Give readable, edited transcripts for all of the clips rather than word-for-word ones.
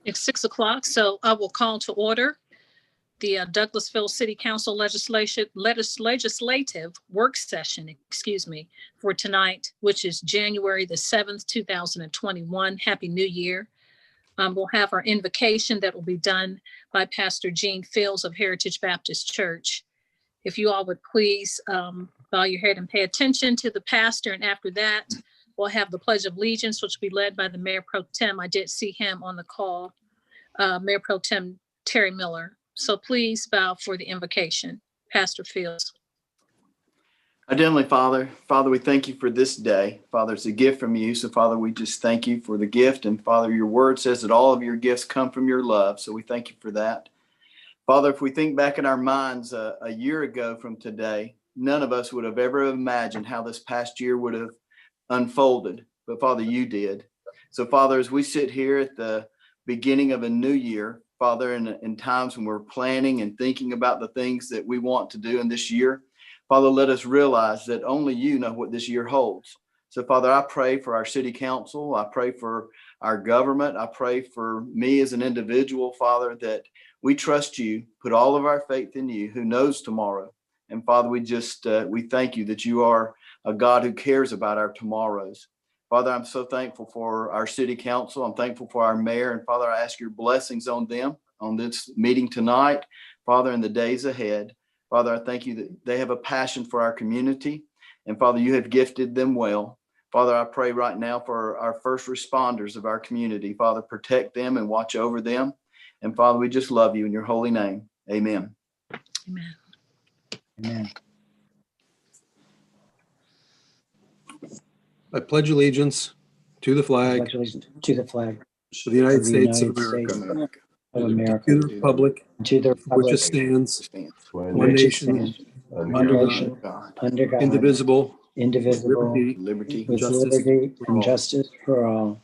It's 6 o'clock, so I will call to order the Douglasville City Council legislative work session, for tonight, which is January the 7th, 2021. Happy New Year. We'll have our invocation that will be done by Pastor Gene Fields of Heritage Baptist Church. If you all would please bow your head and pay attention to the pastor, and after that, we'll have the Pledge of Allegiance, which will be led by the Mayor Pro Tem. I did see him on the call, Mayor Pro Tem Terry Miller. So please bow for the invocation. Pastor Fields. Our Heavenly Father, we thank you for this day. Father, it's a gift from you. So Father, we just thank you for the gift. And Father, your word says that all of your gifts come from your love. So we thank you for that. Father, if we think back in our minds a year ago from today, none of us would have ever imagined how this past year would have unfolded. But Father, you did. So Father, as we sit here at the beginning of a new year, Father, in times when we're planning and thinking about the things that we want to do in this year, Father, let us realize that only you know what this year holds. So Father, I pray for our city council. I pray for our government. I pray for me as an individual, Father, that we trust you, put all of our faith in you, who knows tomorrow. And Father, we thank you that you are a God who cares about our tomorrows. Father, I'm so thankful for our city council. I'm thankful for our mayor. And Father, I ask your blessings on them, on this meeting tonight, Father, in the days ahead. Father, I thank you that they have a passion for our community. And Father, you have gifted them well. Father, I pray right now for our first responders of our community. Father, protect them and watch over them. And Father, we just love you in your holy name. Amen. Amen. Amen. I pledge allegiance to the flag Congratulations to the flag of the United of the States of United America, States of America, to the republic to the for which republic it stands, one which it nation, stands, under one God, nation, under God, indivisible, indivisible, Liberty. with justice liberty for and all. justice for all.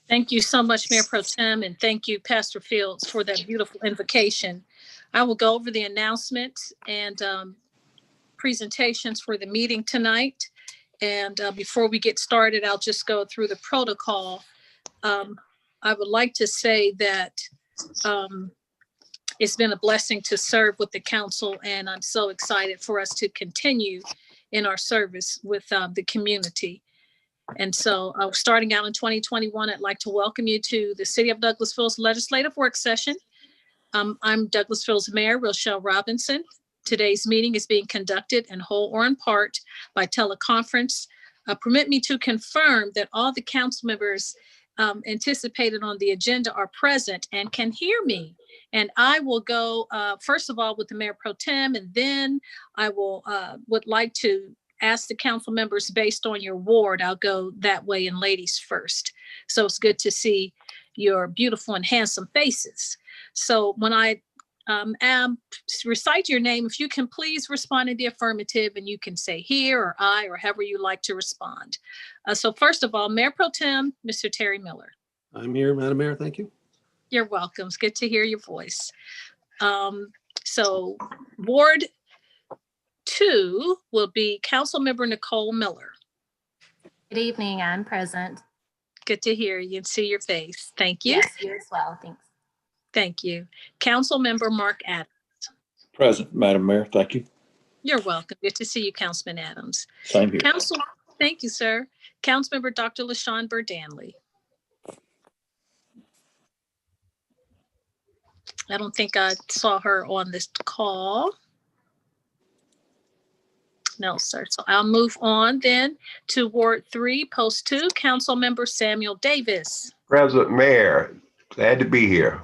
Thank you so much, Mayor Pro Tem, and thank you, Pastor Fields, for that beautiful invocation. I will go over the announcements and presentations for the meeting tonight. And before we get started, I'll just go through the protocol. I would like to say that it's been a blessing to serve with the council, and I'm so excited for us to continue in our service with the community. And so starting out in 2021, I'd like to welcome you to the City of Douglasville's legislative work session. I'm Douglasville's Mayor, Rochelle Robinson. Today's meeting is being conducted in whole or in part by teleconference. Permit me to confirm that all the council members anticipated on the agenda are present and can hear me. And I will go first of all with the Mayor Pro Tem, and then I would like to ask the council members based on your ward. I'll go that way, and ladies first. So it's good to see your beautiful and handsome faces. So when I recite your name, if you can please respond in the affirmative, and you can say here or I or however you like to respond. So first of all, Mayor Pro Tem, Mr. Terry Miller. I'm here, Madam Mayor. Thank you. You're welcome. It's good to hear your voice. So Ward 2 will be Councilmember Nicole Miller. Good evening. I'm present. Good to hear you and see your face. Thank you. Yes, you as well. Thanks. Thank you. Councilmember Mark Adams. Present, Madam Mayor. Thank you. You're welcome. Good to see you, Councilman Adams. Same here. Thank you, sir. Councilmember Dr. LaShawn Burdanley. I don't think I saw her on this call. No, sir. So I'll move on then to Ward 3, Post 2, Councilmember Samuel Davis. Present, Mayor. Glad to be here.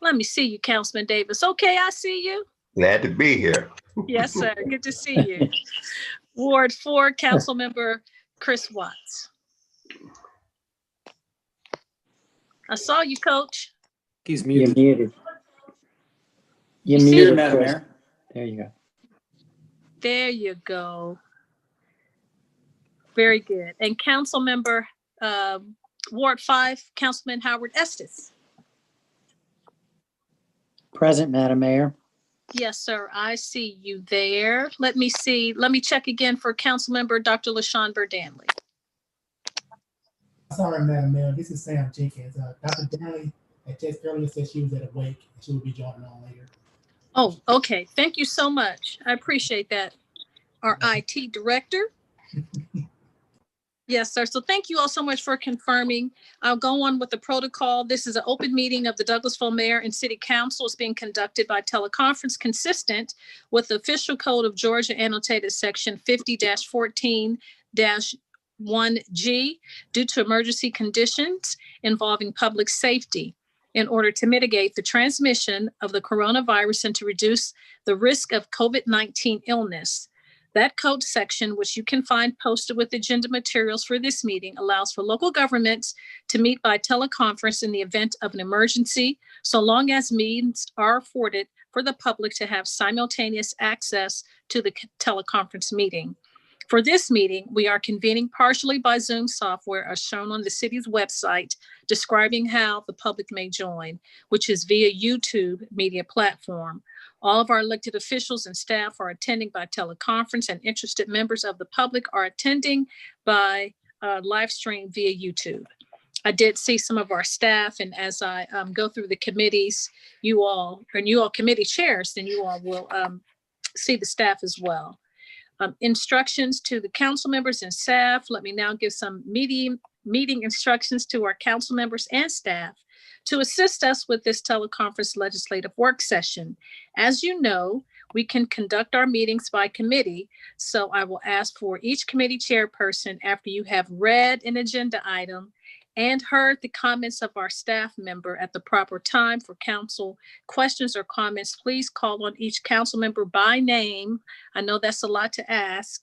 Let me see you, Councilman Davis. Okay, I see you. Glad to be here. Yes, sir. Good to see you. Ward 4, Councilmember Chris Watts. I saw you, Coach. He's You're muted. muted. You're You see muted, it, Madam Chris. Mayor. There you go. There you go. Very good. And Councilmember Ward 5, Councilman Howard Estes. Present, Madam Mayor. Yes, sir. I see you there. Let me see. Let me check again for Councilmember Dr. LaShawn Burdanley. Sorry, Madam Mayor. This is Sam Jenkins. Dr. Danley had just earlier said she was at a wake and she will be joining on later. Oh, okay. Thank you so much. I appreciate that. Our IT director. Yes, sir. So thank you all so much for confirming. I'll go on with the protocol. This is an open meeting of the Douglasville Mayor and City Council. It's being conducted by teleconference consistent with the official code of Georgia annotated section 50-14-1G due to emergency conditions involving public safety in order to mitigate the transmission of the coronavirus and to reduce the risk of COVID-19 illness. That code section, which you can find posted with agenda materials for this meeting, allows for local governments to meet by teleconference in the event of an emergency, so long as means are afforded for the public to have simultaneous access to the teleconference meeting. For this meeting, we are convening partially by Zoom software as shown on the city's website, describing how the public may join, which is via YouTube media platform. All of our elected officials and staff are attending by teleconference, and interested members of the public are attending by live stream via YouTube. I did see some of our staff, and as I go through the committees, you all committee chairs, then you all will see the staff as well. Instructions to the council members and staff. Let me now give some meeting instructions to our council members and staff to assist us with this teleconference legislative work session. As you know, we can conduct our meetings by committee, so I will ask for each committee chairperson, after you have read an agenda item and heard the comments of our staff member at the proper time for council questions or comments, please call on each council member by name. I know that's a lot to ask,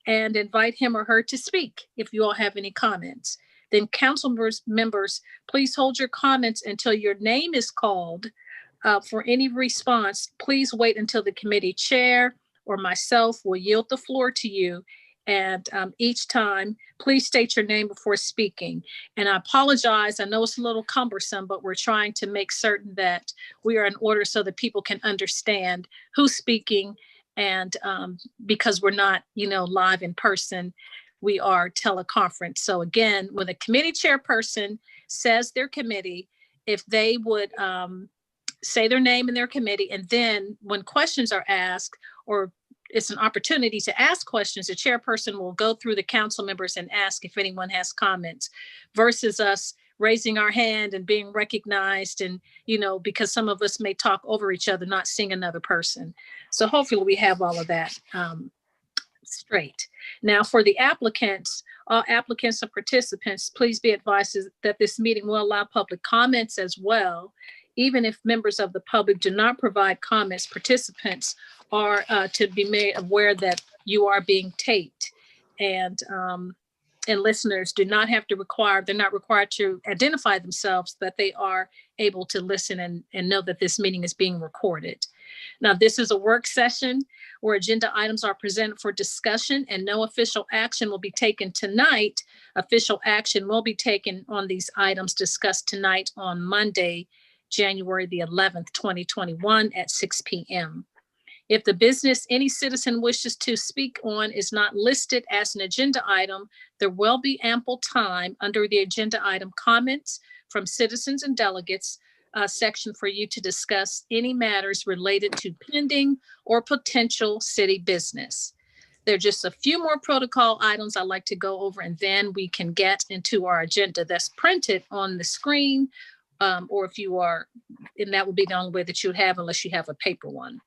and invite him or her to speak if you all have any comments. Then council members, please hold your comments until your name is called. For any response, please wait until the committee chair or myself will yield the floor to you. And each time, please state your name before speaking. And I apologize, I know it's a little cumbersome, but we're trying to make certain that we are in order so that people can understand who's speaking. And because we're not, live in person, we are teleconference. So again, when a committee chairperson says their committee, if they would say their name and their committee, and then when questions are asked or it's an opportunity to ask questions, the chairperson will go through the council members and ask if anyone has comments, versus us raising our hand and being recognized, and because some of us may talk over each other, not seeing another person. So hopefully we have all of that straight. Now for the applicants, all applicants and participants, please be advised that this meeting will allow public comments as well. Even if members of the public do not provide comments, participants are to be made aware that you are being taped, and listeners they're not required to identify themselves, but they are able to listen and know that this meeting is being recorded. Now, this is a work session where agenda items are presented for discussion and no official action will be taken tonight. Official action will be taken on these items discussed tonight on Monday, January the 11th, 2021 at 6 p.m. If the business any citizen wishes to speak on is not listed as an agenda item, there will be ample time under the agenda item comments from citizens and delegates section for you to discuss any matters related to pending or potential city business. There are just a few more protocol items I'd like to go over, and then we can get into our agenda that's printed on the screen, or if you are, and that would be the only way that you would have unless you have a paper one.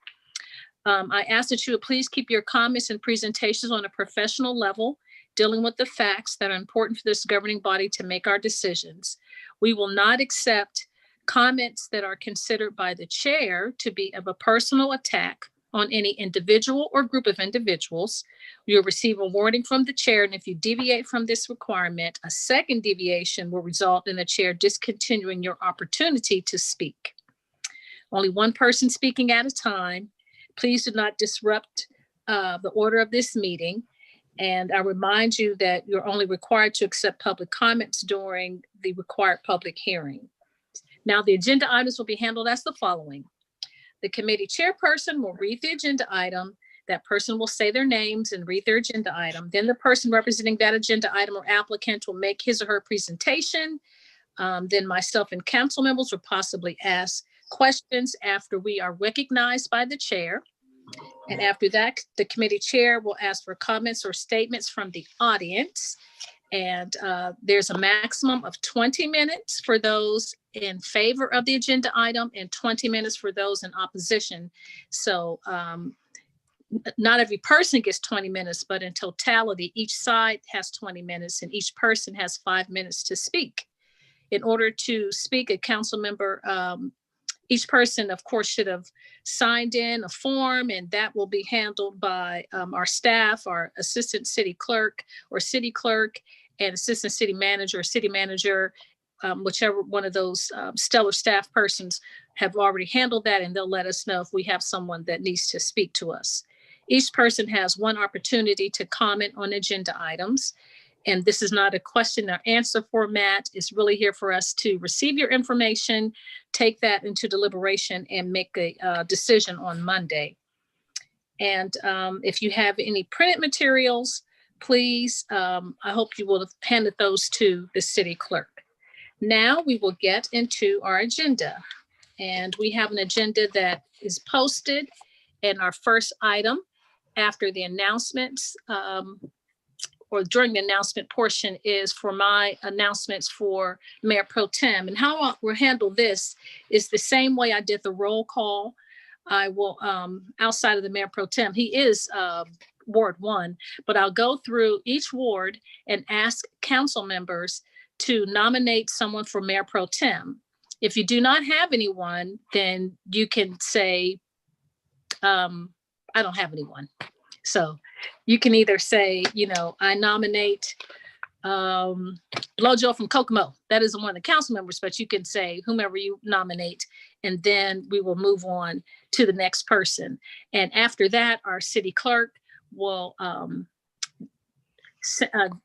I ask that you would please keep your comments and presentations on a professional level, dealing with the facts that are important for this governing body to make our decisions. We will not accept comments that are considered by the chair to be of a personal attack on any individual or group of individuals. You'll receive a warning from the chair, and if you deviate from this requirement, a second deviation will result in the chair discontinuing your opportunity to speak. Only one person speaking at a time. Please do not disrupt the order of this meeting. And I remind you that you're only required to accept public comments during the required public hearing. Now, the agenda items will be handled as the following. The committee chairperson will read the agenda item. That person will say their names and read their agenda item. Then the person representing that agenda item or applicant will make his or her presentation. Then myself and council members will possibly ask questions after we are recognized by the chair. And after that, the committee chair will ask for comments or statements from the audience. And there's a maximum of 20 minutes for those in favor of the agenda item and 20 minutes for those in opposition. So not every person gets 20 minutes, but in totality, each side has 20 minutes and each person has 5 minutes to speak. In order to speak, a council member, each person, of course, should have signed in a form, and that will be handled by our staff, our assistant city clerk or city clerk, and assistant city manager or city manager, whichever one of those stellar staff persons have already handled that, and they'll let us know if we have someone that needs to speak to us. Each person has one opportunity to comment on agenda items. And this is not a question or answer format. It's really here for us to receive your information, take that into deliberation, and make a decision on Monday. And if you have any printed materials, please, I hope you will have handed those to the city clerk. Now we will get into our agenda. And we have an agenda that is posted. And our first item after the announcements, or during the announcement portion, is for my announcements for Mayor Pro Tem. And how we'll handle this is the same way I did the roll call. I will, outside of the Mayor Pro Tem, he is Ward 1, but I'll go through each ward and ask council members to nominate someone for Mayor Pro Tem. If you do not have anyone, then you can say, I don't have anyone. So you can either say, I nominate Blojo from Kokomo. That isn't one of the council members, but you can say whomever you nominate, and then we will move on to the next person. And after that, our city clerk will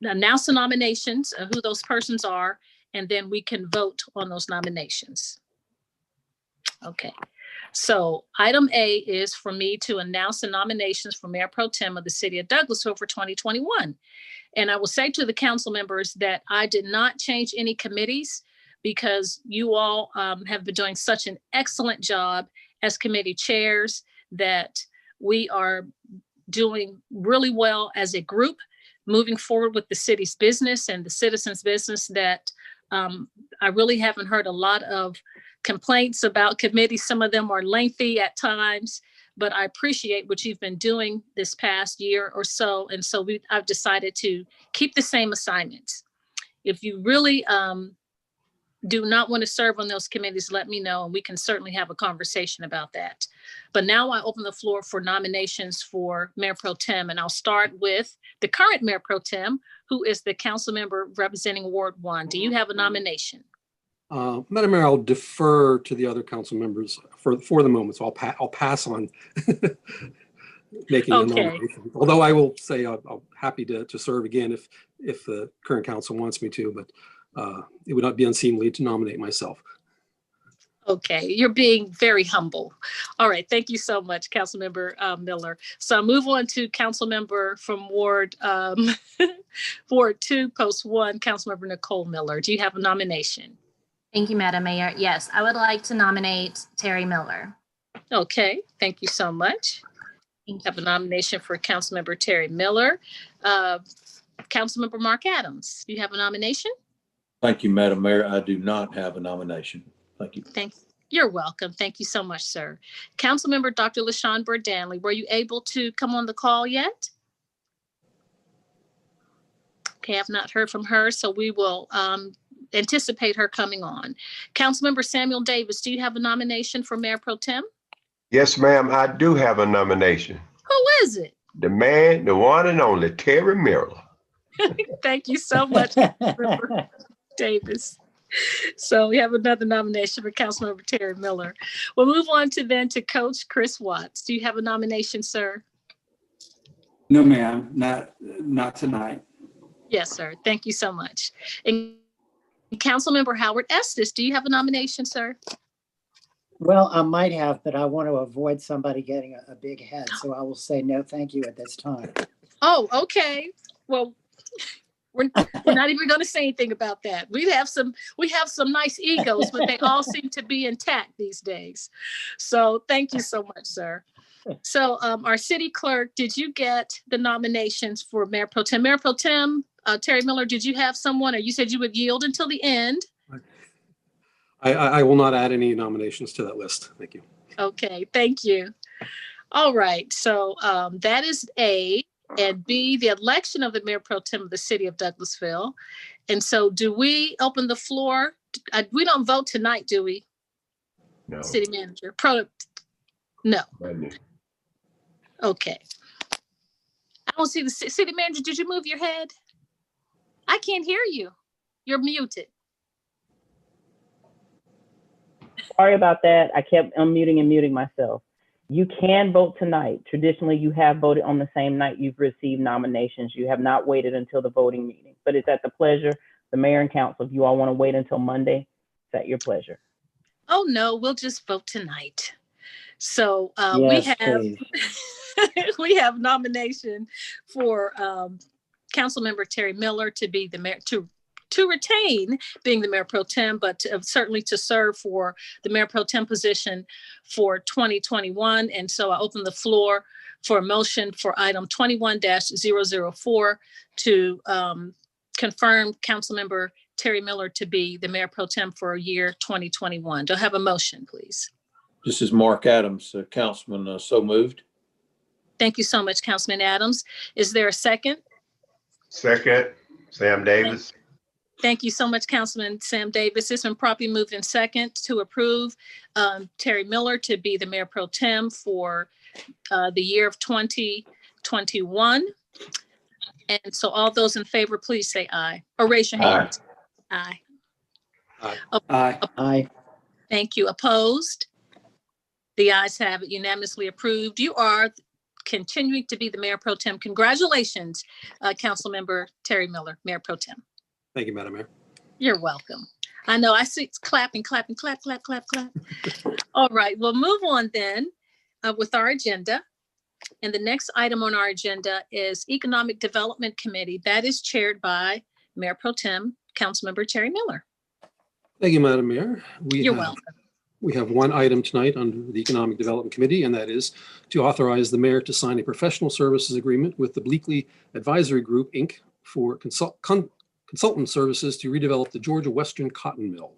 announce the nominations of who those persons are, and then we can vote on those nominations. Okay. So item A is for me to announce the nominations for Mayor Pro Tem of the city of Douglasville for 2021. And I will say to the council members that I did not change any committees because you all have been doing such an excellent job as committee chairs that we are doing really well as a group, moving forward with the city's business and the citizens' business, that I really haven't heard a lot of complaints about committees. Some of them are lengthy at times, but I appreciate what you've been doing this past year or so. And so I've decided to keep the same assignments. If you really do not want to serve on those committees, let me know, and we can certainly have a conversation about that. But now I open the floor for nominations for Mayor Pro Tem, and I'll start with the current Mayor Pro Tem, who is the council member representing Ward 1. Do you have a nomination? Madam Mayor, I'll defer to the other council members for the moment, so I'll pass on making a nomination. Although I will say I'm happy to serve again if the current council wants me to, but it would not be unseemly to nominate myself. Okay, you're being very humble. All right, thank you so much, Councilmember Miller. So I'll move on to Councilmember from Ward Ward 2, Post 1, Councilmember Nicole Miller. Do you have a nomination? Thank you, Madam Mayor. Yes, I would like to nominate Terry Miller. Okay, thank you so much. Thank you. Have a nomination for Councilmember Terry Miller. Councilmember Mark Adams, do you have a nomination? Thank you, Madam Mayor. I do not have a nomination. Thank you. You're welcome. Thank you so much, sir. Councilmember Dr. LaShawn Burdanley, were you able to come on the call yet? Okay, I've not heard from her, so we will anticipate her coming on. Councilmember Samuel Davis, do you have a nomination for Mayor Pro Tem? Yes, ma'am, I do have a nomination. Who is it? The man, the one and only Terry Miller. Thank you so much, Councilmember Davis. So we have another nomination for Councilmember Terry Miller. We'll move on to Coach Chris Watts. Do you have a nomination, sir? No, ma'am, not tonight. Yes, sir. Thank you so much. And Councilmember Howard Estes, do you have a nomination, sir? Well, I might have, but I want to avoid somebody getting a big head. So I will say no, thank you at this time. Oh, okay. Well, we're not even going to say anything about that. We have some nice egos, but they all seem to be intact these days. So thank you so much, sir. So our city clerk, did you get the nominations for Mayor Pro Tem? Mayor Pro Tem, Terry Miller, did you have someone, or you said you would yield until the end? I will not add any nominations to that list. Thank you. Okay, thank you. All right, so that is A. And B, the election of the Mayor Pro Tem of the city of Douglasville. And so do we open the floor? We don't vote tonight, do we? No. City manager. No. Okay. I don't see the city manager. Did you move your head? I can't hear you. You're muted. Sorry about that. I kept unmuting and muting myself. You can vote tonight. Traditionally, you have voted on the same night you've received nominations. You have not waited until the voting meeting, but it's at the pleasure of the mayor and council. If you all want to wait until Monday, it's at your pleasure. Oh, no, we'll just vote tonight. So Yes, please. we have nomination for Councilmember Terry Miller to be the mayor, to retain being the Mayor Pro Tem, but certainly to serve for the Mayor Pro Tem position for 2021. And so I open the floor for a motion for item 21-004 to confirm Councilmember Terry Miller to be the Mayor Pro Tem for year 2021. Do I have a motion, please? This is Mark Adams, Councilman, so moved. Thank you so much, Councilman Adams. Is there a second? Second, Sam Davis. Thank you so much, Councilman Sam Davis. It's been properly moved in second to approve Terry Miller to be the Mayor Pro Tem for the year of 2021. And so all those in favor, please say aye or raise your hand. Aye. Aye. Aye. Aye. Thank you. Opposed? The ayes have it, unanimously approved. You are continuing to be the Mayor Pro Tem. Congratulations, Councilmember Terry Miller, Mayor Pro Tem. Thank you, Madam Mayor. You're welcome. I know I see it's clapping, clapping, clap, clap, clap, clap. All right, we'll move on then with our agenda. And the next item on our agenda is Economic Development Committee. That is chaired by Mayor Pro Tem, Councilmember Terry Miller. Thank you, Madam Mayor. You're welcome. We have one item tonight under the Economic Development Committee, and that is to authorize the mayor to sign a professional services agreement with the Bleakley Advisory Group, Inc. for consultant services to redevelop the Georgia Western Cotton Mill.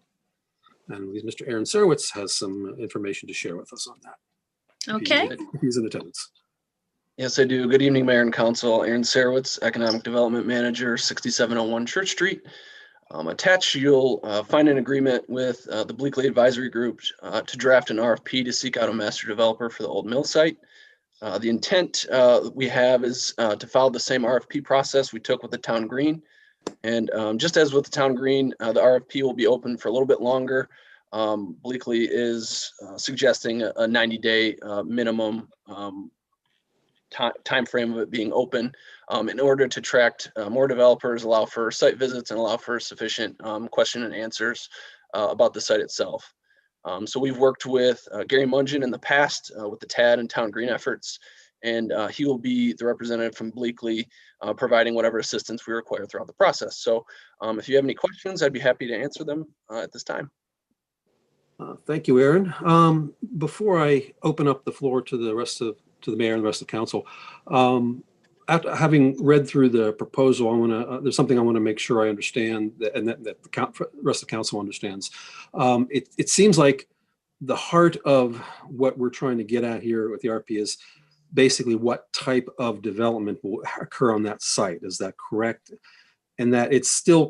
And Mr. Aaron Serowitz has some information to share with us on that. Okay. If he's in attendance. Yes, I do. Good evening, Mayor and Council. Aaron Serowitz, Economic Development Manager, 6701 Church Street. Attached, you'll find an agreement with the Bleakley Advisory Group to draft an RFP to seek out a master developer for the old mill site. The intent we have is to follow the same RFP process we took with the town green. And just as with the town green, the RFP will be open for a little bit longer. Bleakley is suggesting a 90-day minimum time frame of it being open in order to attract more developers, allow for site visits, and allow for sufficient question and answers about the site itself. So we've worked with Gary Mungin in the past with the TAD and Town Green efforts, and he will be the representative from Bleakley providing whatever assistance we require throughout the process. So if you have any questions, I'd be happy to answer them at this time. Thank you, Aaron. Before I open up the floor to the mayor and the rest of the council, after having read through the proposal, there's something I want to make sure I understand and that the rest of the council understands. It seems like the heart of what we're trying to get at here with the RP is basically what type of development will occur on that site. Is that correct? And that it's still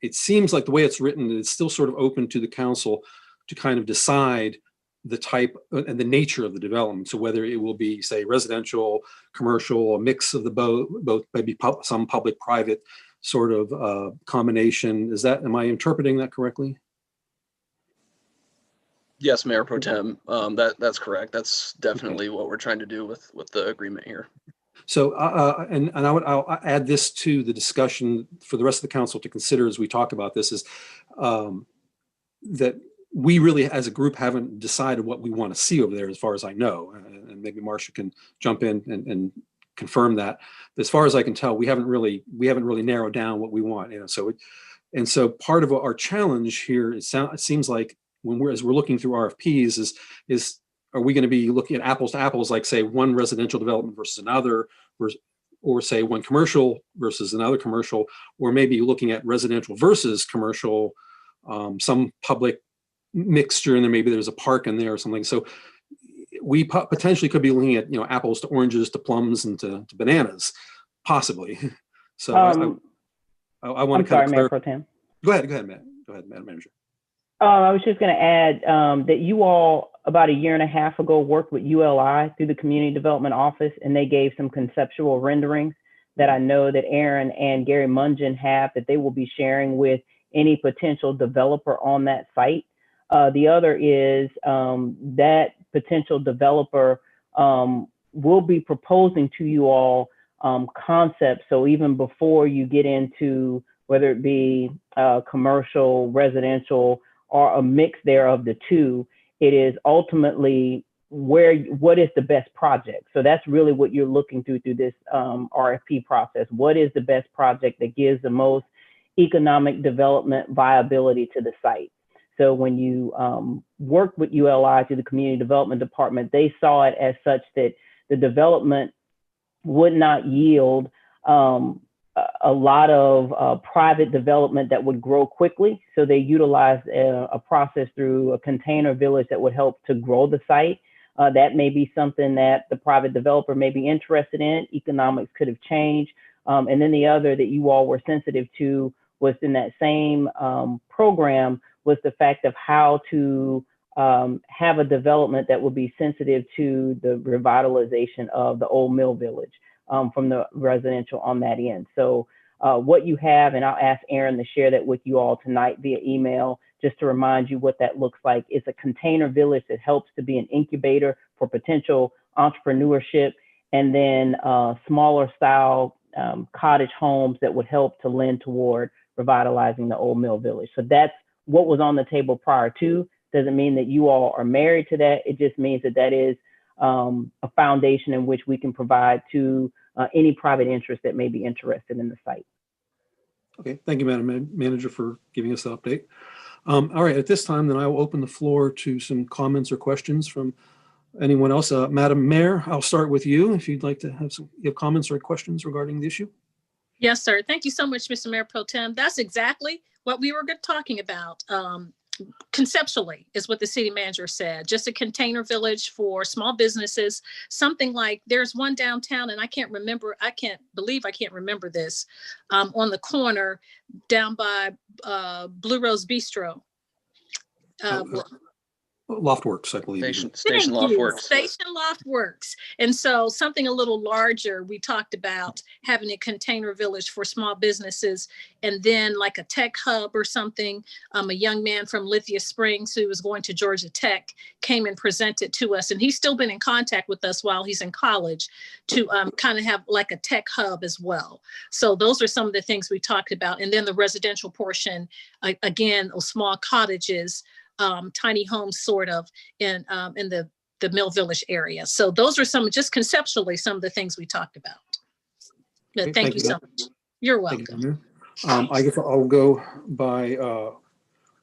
it seems like the way it's written, it's still sort of open to the council to kind of decide the type and the nature of the development. So whether it will be, say, residential, commercial, a mix of the both maybe some public-private sort of combination. Am I interpreting that correctly? Yes, Mayor Pro Tem, that's correct. That's definitely what we're trying to do with the agreement here. So, I'll add this to the discussion for the rest of the council to consider as we talk about this, is that we really, as a group, haven't decided what we want to see over there, as far as I know. And maybe Marcia can jump in and confirm that. But as far as I can tell, we haven't really narrowed down what we want. So part of our challenge here, it seems like as we're looking through RFPs, is are we going to be looking at apples to apples, like say one residential development versus another, or say one commercial versus another commercial, or maybe looking at residential versus commercial, some public mixture, and then maybe there's a park in there or something. So we potentially could be looking at, apples to oranges to plums and to bananas, possibly. So I want to kind of Mayor Pro Tem. Go ahead, Matt. Go ahead, Madam Manager. I was just going to add that you all, about a year and a half ago, worked with ULI through the Community Development Office, and they gave some conceptual renderings that I know that Aaron and Gary Mungin have, that they will be sharing with any potential developer on that site. The other is that potential developer will be proposing to you all concepts. So even before you get into whether it be commercial, residential, or a mix there of the two, it is ultimately what is the best project. So that's really what you're looking through this RFP process. What is the best project that gives the most economic development viability to the site? So when you work with ULI through the Community Development Department, they saw it as such that the development would not yield a lot of private development that would grow quickly. So they utilized a process through a container village that would help to grow the site. That may be something that the private developer may be interested in. Economics could have changed. And then the other that you all were sensitive to was in that same program was the fact of how to have a development that would be sensitive to the revitalization of the old mill village from the residential on that end. So what you have, and I'll ask Aaron to share that with you all tonight via email, just to remind you what that looks like, is a container village that helps to be an incubator for potential entrepreneurship, and then smaller style cottage homes that would help to lend toward revitalizing the old mill village. So that's what was on the table prior to. Doesn't mean that you all are married to that. It just means that that is a foundation in which we can provide to any private interest that may be interested in the site. Okay, thank you, Madam Manager, for giving us the update. All right, at this time, then I will open the floor to some comments or questions from anyone else. Madam Mayor, I'll start with you if you'd like to have comments or questions regarding the issue. Yes, sir. Thank you so much, Mr. Mayor Pro Tem. That's exactly what we were talking about. Conceptually is what the city manager said, just a container village for small businesses, something like there's one downtown, and I can't believe I can't remember this, on the corner down by Blue Rose Bistro. Loftworks, I believe. Station Loftworks. Station Loftworks. And so something a little larger, we talked about having a container village for small businesses, and then like a tech hub or something. A young man from Lithia Springs who was going to Georgia Tech came and presented to us, and he's still been in contact with us while he's in college to kind of have like a tech hub as well. So those are some of the things we talked about. And then the residential portion, again, of small cottages, tiny homes sort of in the Mill Village area. So those are just conceptually some of the things we talked about. But Okay, thank you so much. You're welcome. I guess I'll go by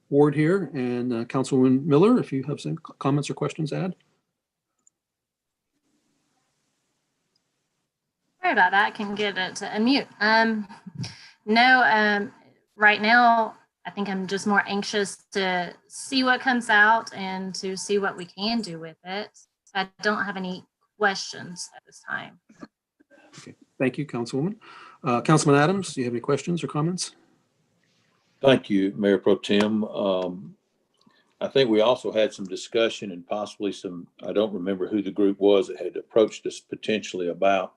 ward here, and Councilwoman Miller, if you have some comments or questions to add. Sorry about that. I can get it to unmute. No, right now, I think I'm just more anxious to see what comes out and to see what we can do with it. I don't have any questions at this time. Okay, thank you, Councilwoman. Councilman Adams, do you have any questions or comments? Thank you, Mayor Pro Tem. I think we also had some discussion and possibly I don't remember who the group was that had approached us potentially about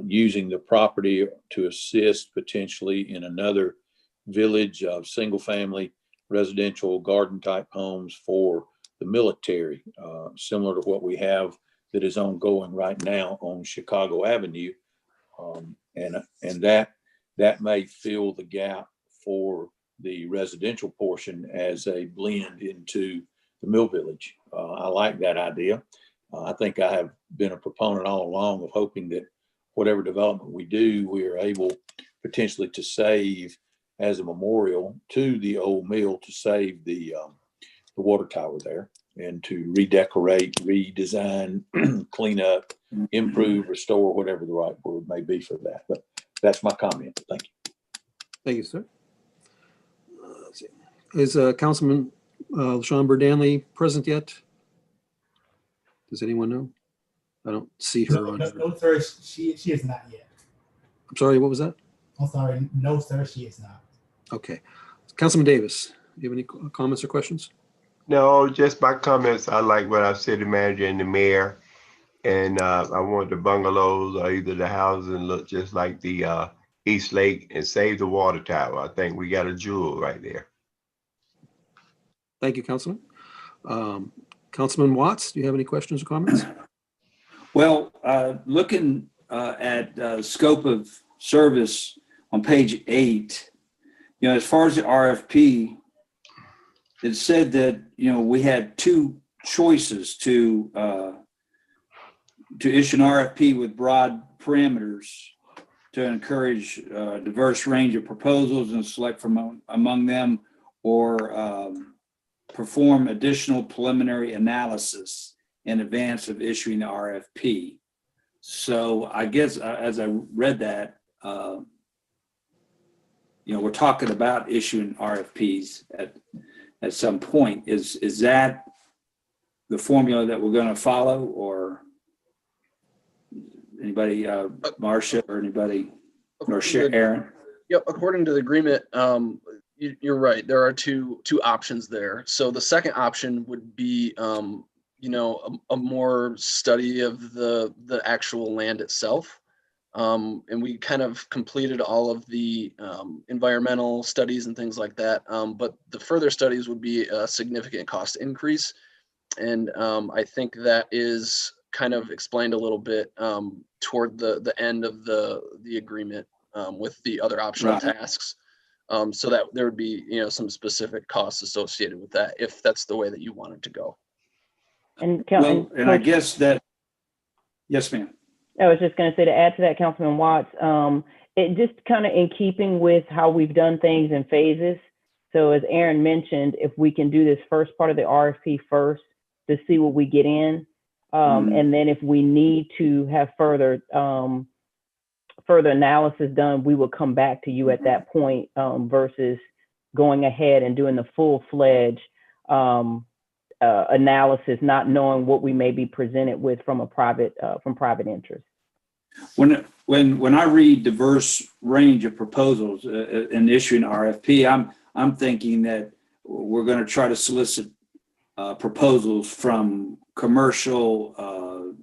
using the property to assist potentially in another village of single family residential garden type homes for the military, similar to what we have that is ongoing right now on Chicago Avenue. And that may fill the gap for the residential portion as a blend into the Mill Village. I like that idea. I think I have been a proponent all along of hoping that whatever development we do, we are able potentially to save as a memorial to the old mill, to save the water tower there, and to redecorate, redesign, clean up, improve, restore, whatever the right word may be for that. But that's my comment. Thank you. Thank you, sir. Let's see. Is Councilman LaShawn Burdanley present yet? Does anyone know? I don't see her on. No, sir, she is not yet. I'm sorry, what was that? I'm sorry, no, sir, she is not. Okay. Councilman Davis, do you have any comments or questions? No, just my comments. I like what our city manager and the mayor, and I want the bungalows or either the houses look just like the East Lake and save the water tower. I think we got a jewel right there. Thank you, Councilman. Councilman Watts, do you have any questions or comments? Well, looking at scope of service on page 8, as far as the RFP, it said that, we had two choices to issue an RFP with broad parameters to encourage a diverse range of proposals and select from among them, or perform additional preliminary analysis in advance of issuing the RFP. So I guess as I read that, we're talking about issuing RFPs at some point. Is that the formula that we're going to follow, or anybody, Marcia or anybody, or Aaron? Yep, according to the agreement, you're right. There are two options there. So the second option would be, a more study of the actual land itself. And we kind of completed all of the environmental studies and things like that. But the further studies would be a significant cost increase. And I think that is kind of explained a little bit toward the end of the agreement with the other optional tasks. So that there would be, some specific costs associated with that, if that's the way that you want it to go. And I guess that, yes, ma'am. I was just going to say, to add to that, Councilman Watts, it just kind of in keeping with how we've done things in phases. So as Aaron mentioned, if we can do this first part of the RFP first to see what we get in, and then if we need to have further analysis done, we will come back to you at that point, versus going ahead and doing the full-fledged analysis, not knowing what we may be presented with from private interest. When I read diverse range of proposals in issuing RFP, I'm thinking that we're going to try to solicit proposals from commercial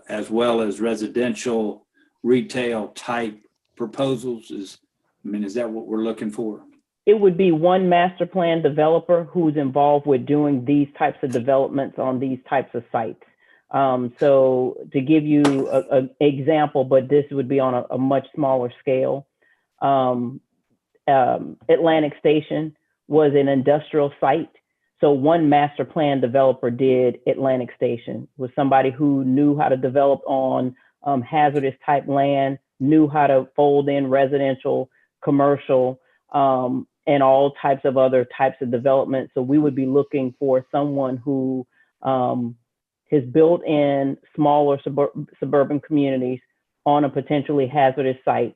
as well as residential, retail type proposals. Is that what we're looking for? It would be one master plan developer who's involved with doing these types of developments on these types of sites. So to give you an example, but this would be on a much smaller scale. Atlantic Station was an industrial site. So one master plan developer did Atlantic Station, was somebody who knew how to develop on hazardous type land, knew how to fold in residential, commercial, and all types of other types of development. So we would be looking for someone who has built in smaller suburban communities on a potentially hazardous site,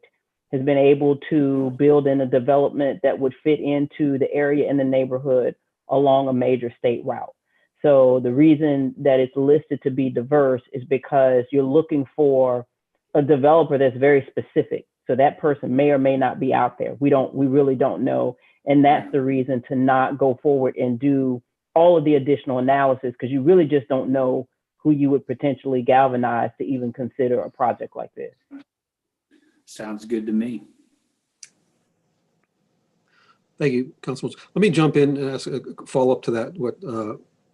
has been able to build in a development that would fit into the area and the neighborhood along a major state route. So the reason that it's listed to be diverse is because you're looking for a developer that's very specific. So that person may or may not be out there. We really don't know. And that's the reason to not go forward and do all of the additional analysis, because you really just don't know who you would potentially galvanize to even consider a project like this. Sounds good to me. Thank you, Councilman. Let me jump in and ask a follow-up to that, what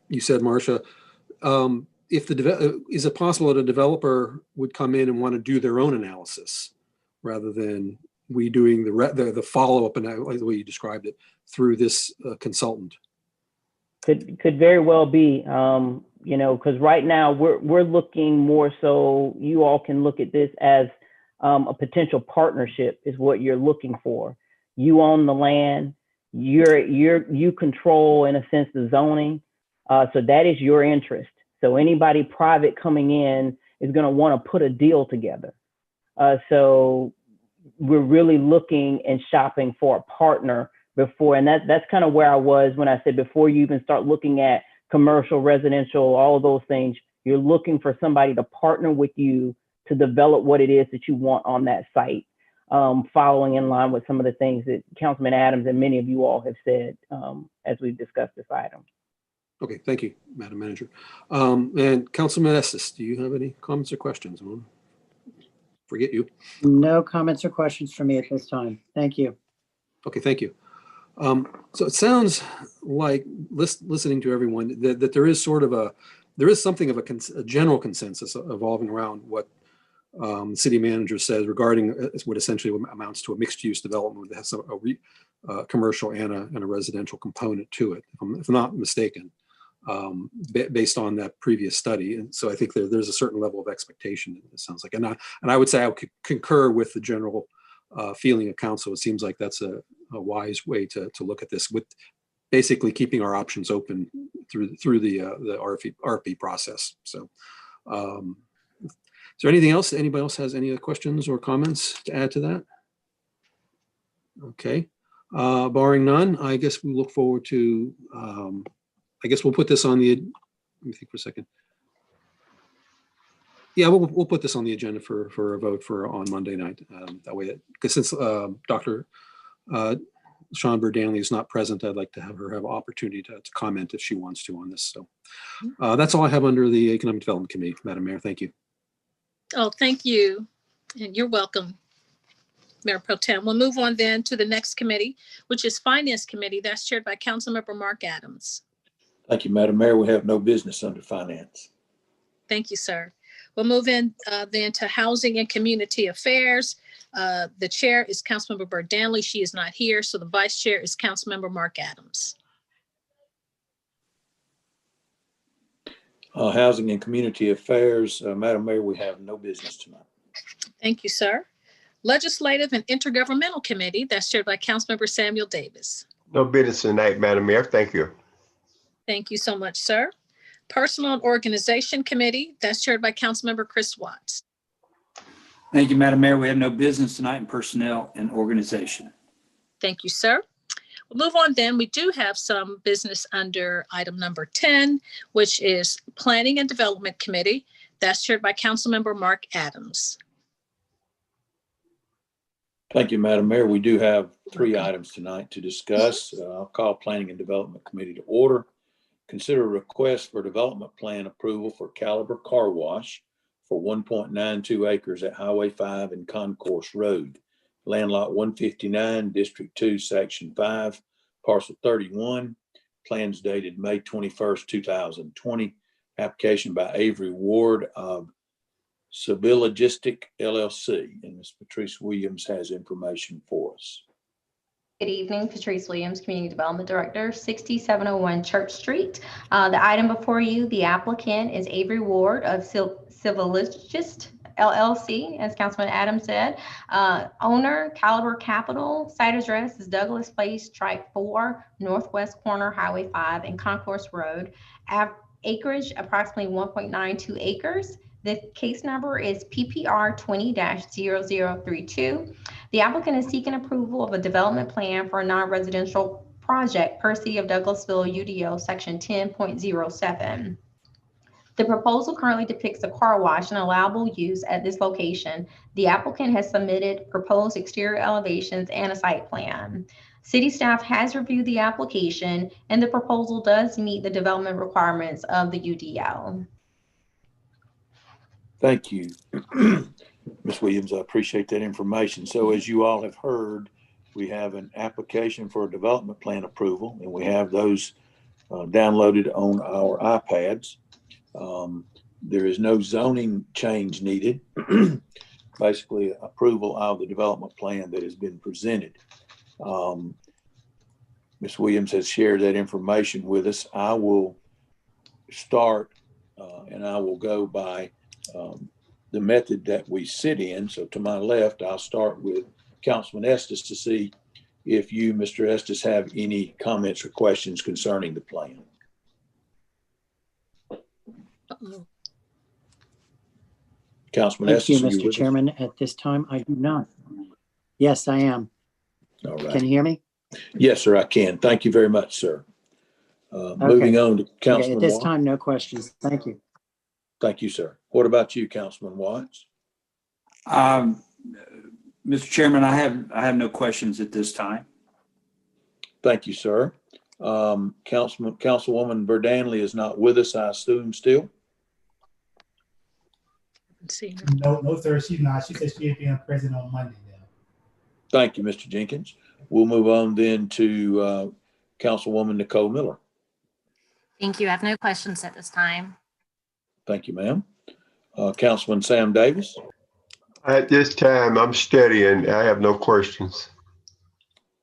you said, Marcia. Is it possible that a developer would come in and want to do their own analysis rather than we doing the follow-up, and like the way you described it, through this consultant? Could very well be, you know, because right now we're looking more so you all can look at this as a potential partnership is what you're looking for. You own the land, you control in a sense the zoning, so that is your interest. So anybody private coming in is going to want to put a deal together. So we're really looking and shopping for a partner before, and that's kind of where I was when I said before you even start looking at commercial, residential, all of those things, you're looking for somebody to partner with you to develop what it is that you want on that site, following in line with some of the things that Councilman Adams and many of you all have said as we've discussed this item. Okay, thank you, Madam Manager. And Councilman Estes, do you have any comments or questions? I won't forget you. No comments or questions from me at this time. Thank you. Okay, thank you. So it sounds like listening to everyone that there is sort of something of a general consensus evolving around what the city manager says regarding what essentially amounts to a mixed-use development that has a commercial and a residential component to it, if I'm not mistaken, based on that previous study. And so I think there's a certain level of expectation, it sounds like. And I would say I would concur with the general feeling of council. It seems like that's a wise way to look at this, with basically keeping our options open through the RFP process. So is there anything else? Anybody else has any other questions or comments to add to that? Okay, barring none, I guess we look forward to, I guess we'll put this on the, let me think for a second. Yeah, we'll put this on the agenda for a vote on Monday night. That way, because since Dr. Schonberg Danley is not present, I'd like to have her have an opportunity to comment if she wants to on this. So that's all I have under the Economic Development Committee, Madam Mayor. Thank you. Oh, thank you. And you're welcome, Mayor Pro Tem. We'll move on then to the next committee, which is Finance Committee. That's chaired by Councilmember Mark Adams. Thank you, Madam Mayor. We have no business under finance. Thank you, sir. We'll move in then to Housing and Community Affairs. The chair is Councilmember Burt Danley. She is not here, so the vice chair is Councilmember Mark Adams. Housing and Community Affairs, Madam Mayor, we have no business tonight. Thank you, sir. Legislative and Intergovernmental Committee, that's chaired by Councilmember Samuel Davis. No business tonight, Madam Mayor. Thank you. Thank you so much, sir. Personal and Organization Committee, that's chaired by Councilmember Chris Watts. Thank you, Madam Mayor. We have no business tonight in Personnel and Organization. Thank you, sir. We'll move on then. We do have some business under item number 10, which is Planning and Development Committee. That's chaired by Councilmember Mark Adams. Thank you, Madam Mayor. We do have 3 items tonight to discuss. I'll call Planning and Development Committee to order. Consider a request for development plan approval for Caliber Car Wash for 1.92 acres at Highway 5 and Concourse Road. Land lot 159, District 2, Section 5, Parcel 31. Plans dated May 21st, 2020. Application by Avery Ward of Civilogistic LLC. And Ms. Patrice Williams has information for us. Good evening, Patrice Williams, Community Development Director, 6701 Church Street. The item before you, the applicant is Avery Ward of Civilogist LLC, as Councilman Adams said. Owner, Caliber Capital. Site address is Douglas Place, Track 4, Northwest Corner, Highway 5, and Concourse Road. Acreage, approximately 1.92 acres. The case number is PPR 20-0032. The applicant is seeking approval of a development plan for a non-residential project per City of Douglasville UDO Section 10.07. The proposal currently depicts a car wash and allowable use at this location. The applicant has submitted proposed exterior elevations and a site plan. City staff has reviewed the application, and the proposal does meet the development requirements of the UDO. Thank you, Ms. Williams. I appreciate that information. So as you all have heard, we have an application for a development plan approval, and we have those downloaded on our iPads. There is no zoning change needed. basically approval of the development plan that has been presented. Ms. Williams has shared that information with us. I will start and I will go by the method that we sit in. So to my left, I'll start with Councilman Estes to see if you, Mr. Estes, have any comments or questions concerning the plan. Uh-oh. Thank Councilman you, Estes, are you Mr. with us? Chairman. At this time, I do not. Yes, I am. All Can right. you hear me? Yes, sir, I can. Thank you very much, sir. Moving on to Okay, at Councilman this Watts. time, no questions. Thank you. Thank you, sir. What about you, Councilman Watts? Mr. Chairman, I have no questions at this time. Thank you, sir. Councilwoman Verdanley is not with us, I assume, still? See. No, sir, she's not. She said she'd be present on Monday now. Thank you, Mr. Jenkins. We'll move on then to Councilwoman Nicole Miller. Thank you. I have no questions at this time. Thank you, ma'am. Councilman Sam Davis. At this time, I'm studying. I have no questions.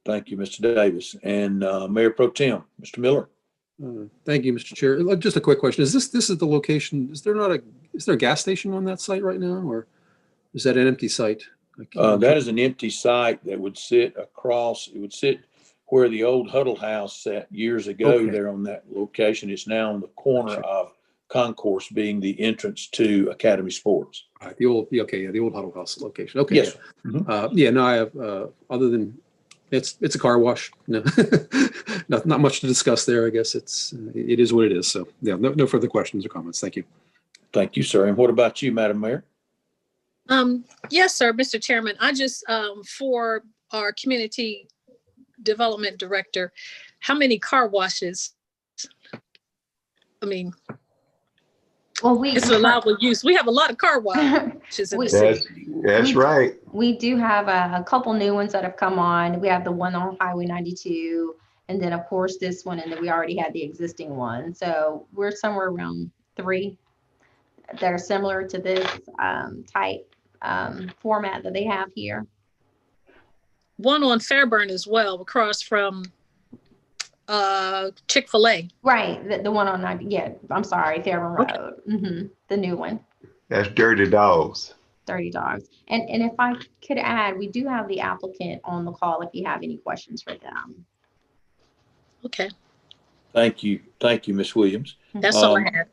Thank you, Mr. Davis. And Mayor Pro Tem, Mr. Miller. Thank you, Mr. Chair. Just a quick question. This is the location? Is there a gas station on that site right now, or is that an empty site? That is an empty site that would sit across. It would sit where the old Huddle House sat years ago. Okay. There on that location. It's now on the corner Gotcha. of Concourse, being the entrance to Academy Sports. Right, the old Huddle House location. Okay. Yes. Yeah. No, I have. Other than it's a car wash. No, not much to discuss there. I guess it is what it is. So yeah, no further questions or comments. Thank you. Thank you, sir. And what about you, Madam Mayor? Yes, sir, Mr. Chairman. I just, for our community development director, how many car washes? I mean, Well, it's allowable use. We have a lot of car washes in the city. That's right. We do have a couple new ones that have come on. We have the one on Highway 92, and then of course this one, and then we already had the existing one. So we're somewhere around 3 that are similar to this type format that they have here. One on Fairburn as well, across from Chick-fil-A. Right, the one on 90. Yeah, I'm sorry, Fairburn Road. The new one. That's Dirty Dogs. Dirty Dogs. And if I could add, we do have the applicant on the call if you have any questions for them. Okay, Thank you, Ms. Williams. that's all I had.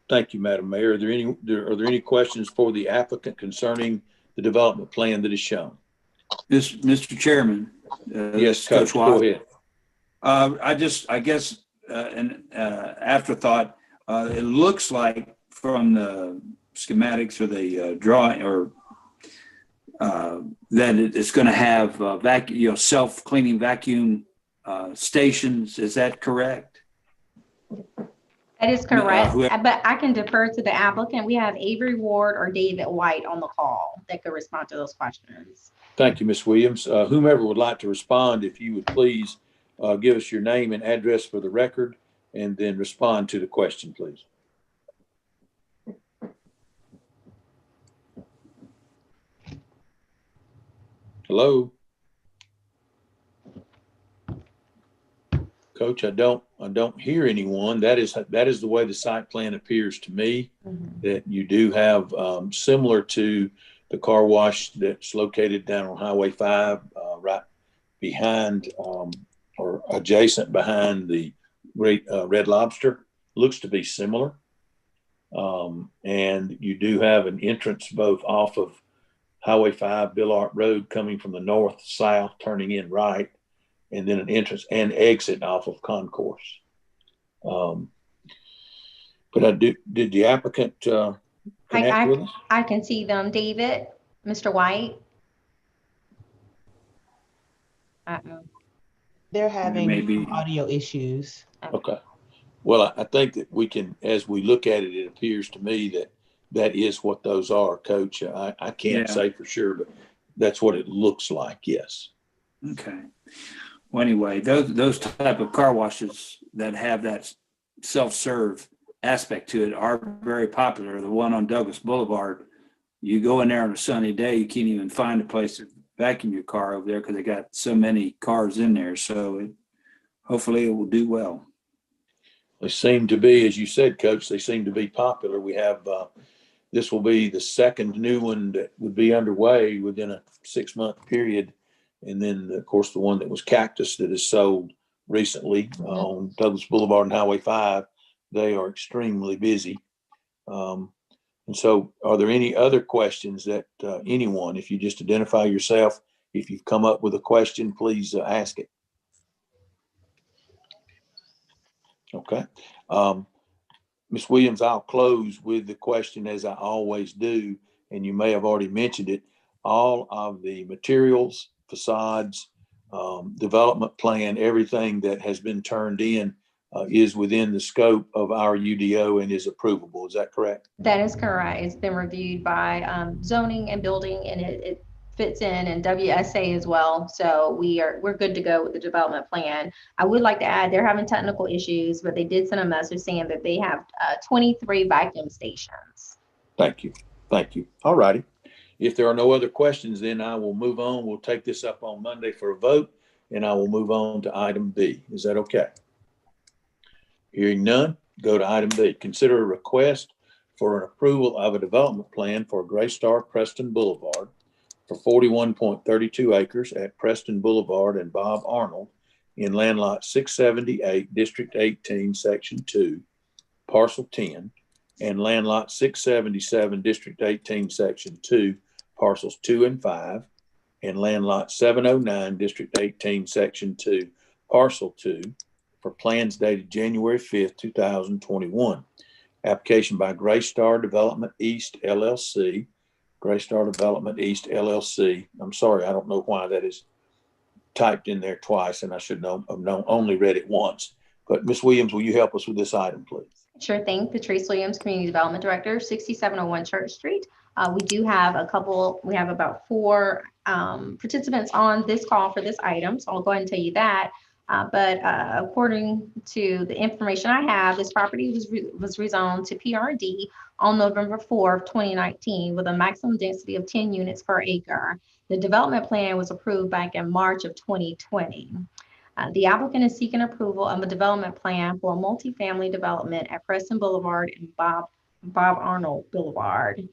Thank you, Madam Mayor. Are there any questions for the applicant concerning the development plan that is shown? Mr. Chairman. Yes, Coach, go ahead. I guess, an afterthought, it looks like from the schematics or the drawing or that it's going to have self-cleaning vacuum stations. Is that correct? That is correct, but I can defer to the applicant. We have Avery Ward or David White on the call that could respond to those questions. Thank you, Ms. Williams. Whomever would like to respond, if you would please give us your name and address for the record, and then respond to the question, please. Hello? Coach, I don't hear anyone. That is the way the site plan appears to me, that you do have similar to the car wash that's located down on Highway 5, right behind or adjacent behind the Red Lobster. Looks to be similar. And you do have an entrance both off of Highway 5, Billart Road, coming from the north, south, turning in right, and then an entrance and exit off of Concourse. But did the applicant connect with us? I can see them. David, Mr. White. They're having Maybe audio issues. Okay. Well, I think that we can, as we look at it, it appears to me that is what those are, Coach. I can't say for sure, but that's what it looks like. Yes. Okay. Well, anyway, those type of car washes that have that self-serve aspect to it are very popular. The one on Douglas Boulevard you go in there on a sunny day, you can't even find a place to vacuum your car over there because they got so many cars in there. So hopefully it will do well. They seem to be, as you said, Coach, they seem to be popular. We have, this will be the second new one that would be underway within a 6-month period. And then, of course, the one that was Cactus that is sold recently on Douglas Boulevard and Highway 5. They are extremely busy. And so are there any other questions that anyone, if you just identify yourself, if you've come up with a question, please ask it. Okay. Ms. Williams, I'll close with the question as I always do, and you may have already mentioned it. All of the materials, facades, development plan, everything that has been turned in is within the scope of our UDO and is approvable. Is that correct? That is correct. It's been reviewed by zoning and building, and it fits in, and WSA as well. So we're good to go with the development plan. I would like to add, they're having technical issues, but they did send a message saying that they have 23 vacuum stations. Thank you. Thank you. All righty. If there are no other questions, then I will move on. We'll take this up on Monday for a vote, and I will move on to item B. Is that okay? Hearing none, go to item B. Consider a request for an approval of a development plan for Graystar Preston Boulevard for 41.32 acres at Preston Boulevard and Bob Arnold in land lot 678, District 18, Section 2, Parcel 10, and land lot 677, District 18, Section 2, Parcels 2 and 5, and land lot 709, District 18, Section 2, Parcel 2, for plans dated January 5th, 2021. Application by Graystar Development East LLC. Graystar Development East LLC. I'm sorry, I don't know why that is typed in there twice, and I should have only read it once. But Ms. Williams, will you help us with this item, please? Sure thing. Patrice Williams, Community Development Director, 6701 Church Street. We do have we have about 4 participants on this call for this item, so I'll go ahead and tell you that. But according to the information I have, this property was rezoned to PRD on November 4th, 2019, with a maximum density of 10 units per acre. The development plan was approved back in March of 2020. The applicant is seeking approval of a development plan for a multifamily development at Preston Boulevard and Bob Arnold Boulevard.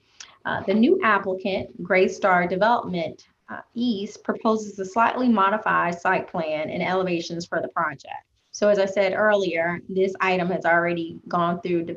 The new applicant, Graystar Development East, proposes a slightly modified site plan and elevations for the project. So as I said earlier, this item has already gone through the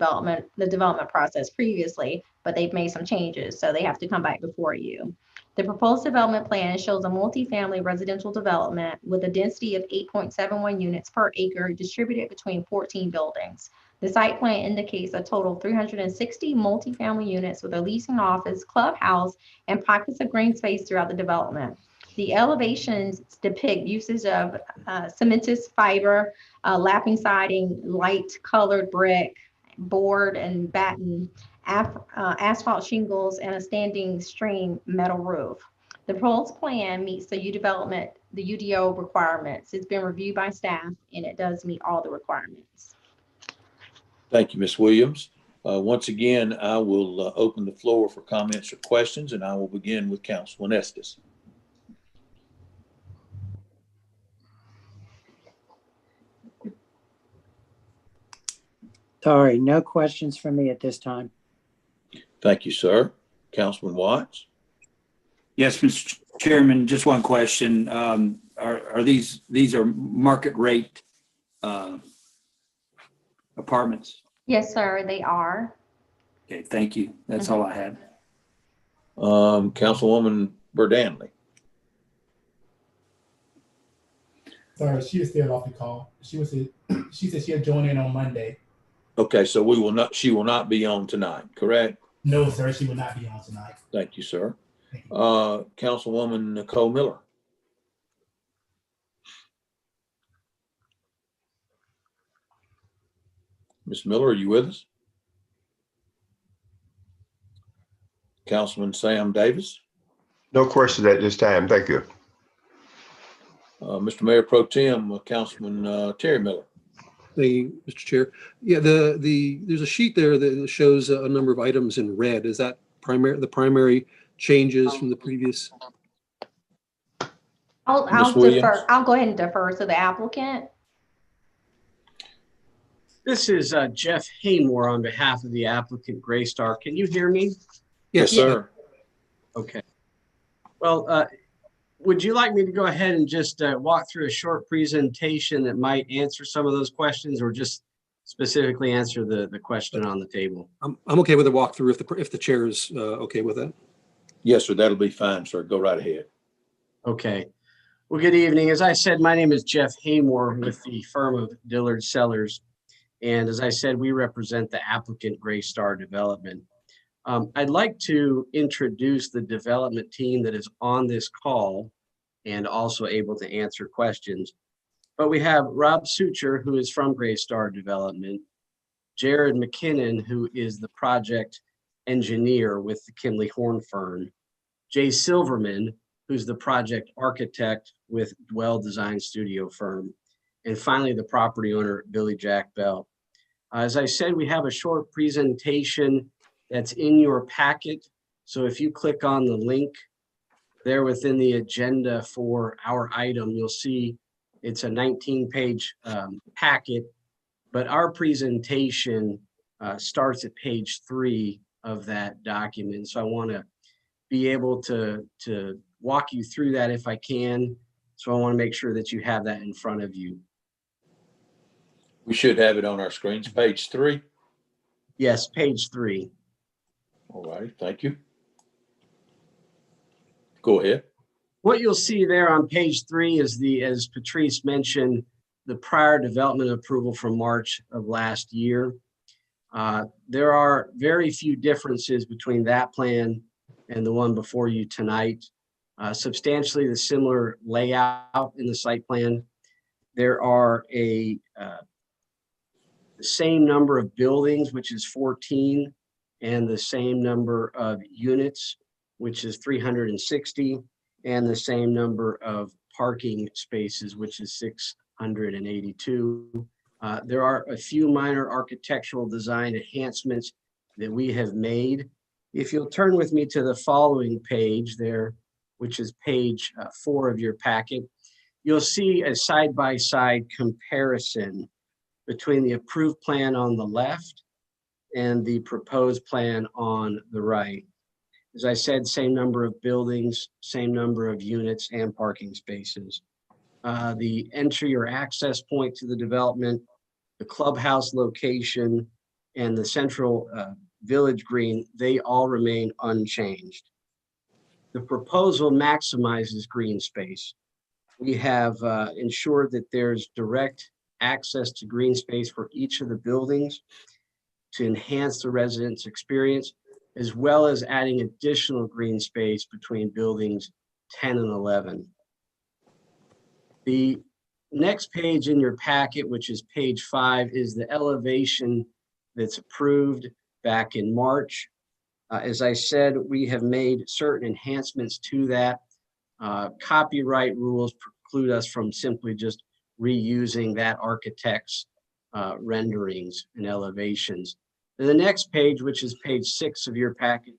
development process previously, but they've made some changes, so they have to come back before you. The proposed development plan shows a multifamily residential development with a density of 8.71 units per acre distributed between 14 buildings. The site plan indicates a total of 360 multifamily units with a leasing office, clubhouse, and pockets of green space throughout the development. The elevations depict usage of cementous fiber, lapping siding, light colored brick, board and batten, asphalt shingles, and a standing stream metal roof. The proposed plan meets the UDO requirements. It's been reviewed by staff, and it does meet all the requirements. Thank you, Ms. Williams. Once again, I will open the floor for comments or questions, and I will begin with Councilman Estes. Sorry, no questions from me at this time. Thank you, sir. Councilman Watts? Yes, Mr. Chairman, just one question. Are these are market rate apartments? Yes, sir, they are. Okay, thank you. That's all I had. Councilwoman Burdanley? Sorry, she was still off the call. She said she'll join in on Monday. Okay, so she will not be on tonight, correct? No, sir, she will not be on tonight. Thank you, sir. Thank you. Councilwoman Nicole Miller? Ms. Miller, are you with us? Councilman Sam Davis? No questions at this time. Thank you. Mr. Mayor Pro Tem, Councilman Terry Miller? Thank you, Mr. Chair. Yeah, there's a sheet there that shows a number of items in red. Is that primary changes from the previous? I'll Ms. Williams? defer. I'll go ahead and defer to the applicant. This is Jeff Haymore on behalf of the applicant Graystar. Can you hear me? Yes, sir. Okay. Well, would you like me to go ahead and just walk through a short presentation that might answer some of those questions, or just specifically answer the question on the table? I'm okay with a walkthrough if the chair is okay with that. Yes, sir. That'll be fine, sir. Go right ahead. Okay. Well, good evening. As I said, my name is Jeff Haymore with the firm of Dillard Sellers. And as I said, we represent the applicant Graystar Development. I'd like to introduce the development team that is on this call and also able to answer questions. But we have Rob Sucher, who is from Graystar Development, Jared McKinnon, who is the project engineer with the Kimley Horn firm, Jay Silverman, who's the project architect with Dwell Design Studio firm, and finally the property owner, Billy Jack Bell. As I said, we have a short presentation that's in your packet. So if you click on the link there within the agenda for our item, you'll see it's a 19-page packet, but our presentation starts at page 3 of that document. So I want to be able to walk you through that if I can. So I want to make sure that you have that in front of you. We should have it on our screens. Page 3. Yes, page 3. All right. Thank you. Go ahead. What you'll see there on page 3 is as Patrice mentioned, the prior development approval from March of last year. There are very few differences between that plan and the one before you tonight. Substantially the similar layout in the site plan. There are the same number of buildings, which is 14, and the same number of units, which is 360, and the same number of parking spaces, which is 682. There are a few minor architectural design enhancements that we have made. If you'll turn with me to the following page there, which is page 4 of your packet, you'll see a side-by-side comparison between the approved plan on the left and the proposed plan on the right. As I said, same number of buildings, same number of units and parking spaces. The entry or access point to the development, the clubhouse location, and the central village green, they all remain unchanged. The proposal maximizes green space. We have ensured that there's direct access to green space for each of the buildings to enhance the residents' experience, as well as adding additional green space between buildings 10 and 11. The next page in your packet, which is page 5, is the elevation that's approved back in March. As I said, we have made certain enhancements to that. Copyright rules preclude us from simply just reusing that architect's renderings and elevations. And the next page, which is page 6 of your packet,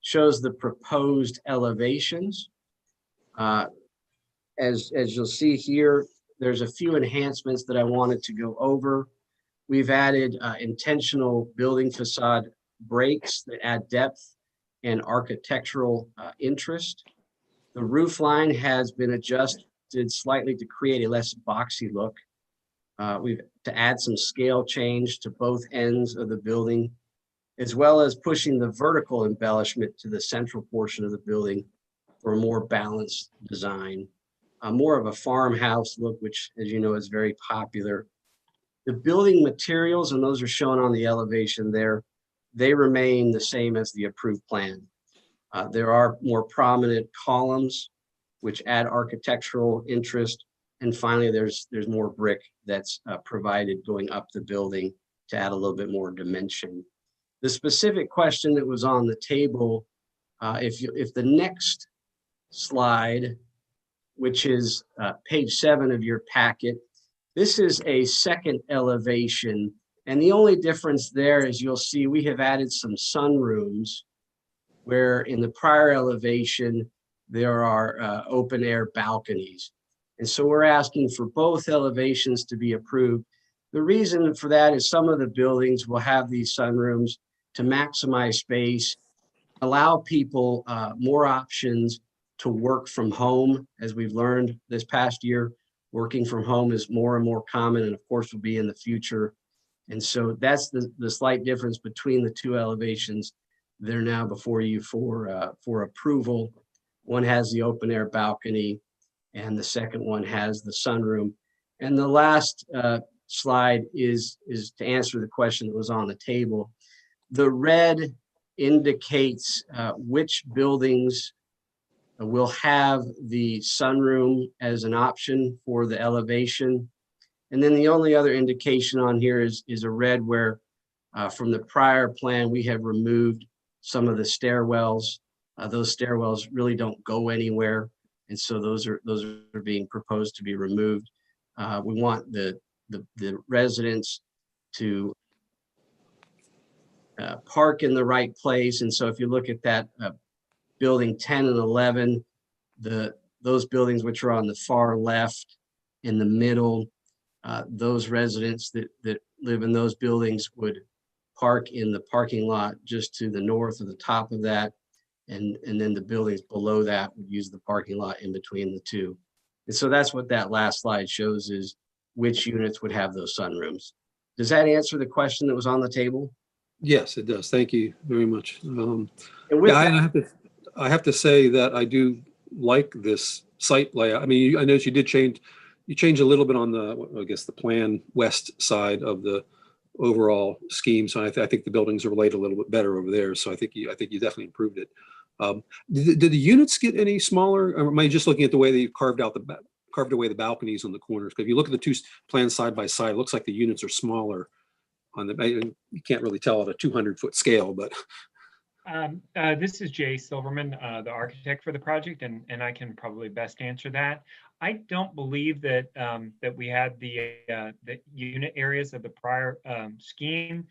shows the proposed elevations. As you'll see here, there's a few enhancements that I wanted to go over. We've added intentional building facade breaks that add depth and architectural interest. The roof line has been adjusted slightly to create a less boxy look. We've to add some scale change to both ends of the building, as well as pushing the vertical embellishment to the central portion of the building for a more balanced design. More of a farmhouse look, which, as you know, is very popular. The building materials, and those are shown on the elevation there, they remain the same as the approved plan. There are more prominent columns, which add architectural interest. And finally, there's more brick that's provided going up the building to add a little bit more dimension. The specific question that was on the table, if the next slide, which is page 7 of your packet, this is a second elevation. And the only difference there is you'll see we have added some sunrooms where in the prior elevation, there are open air balconies. And so we're asking for both elevations to be approved. The reason for that is some of the buildings will have these sunrooms to maximize space, allow people more options to work from home. As we've learned this past year, working from home is more and more common, and of course will be in the future. And so that's the slight difference between the two elevations. They're now before you for approval. One has the open air balcony, and the second one has the sunroom. And the last slide is to answer the question that was on the table. The red indicates which buildings will have the sunroom as an option for the elevation. And then the only other indication on here is a red where from the prior plan, we have removed some of the stairwells. Those stairwells really don't go anywhere. And so those are being proposed to be removed. We want the residents to park in the right place. And so if you look at that building 10 and 11, those buildings which are on the far left, in the middle, those residents that live in those buildings would park in the parking lot just to the north of the top of that. And then the buildings below that would use the parking lot in between the two. And so that's what that last slide shows, is which units would have those sunrooms. Does that answer the question that was on the table? Yes, it does. Thank you very much. And with Yeah, that, I have to say that I do like this site layout. I mean, I noticed you changed a little bit on the, I guess, the plan west side of the overall scheme. So I think the buildings are laid a little bit better over there. So I think you definitely improved it. Did the units get any smaller? Or am I just looking at the way that you carved away the balconies on the corners? Because if you look at the two plans side by side, it looks like the units are smaller. You can't really tell at a 200-foot scale, but. This is Jay Silverman, the architect for the project, and I can probably best answer that. I don't believe that that we had the unit areas of the prior scheme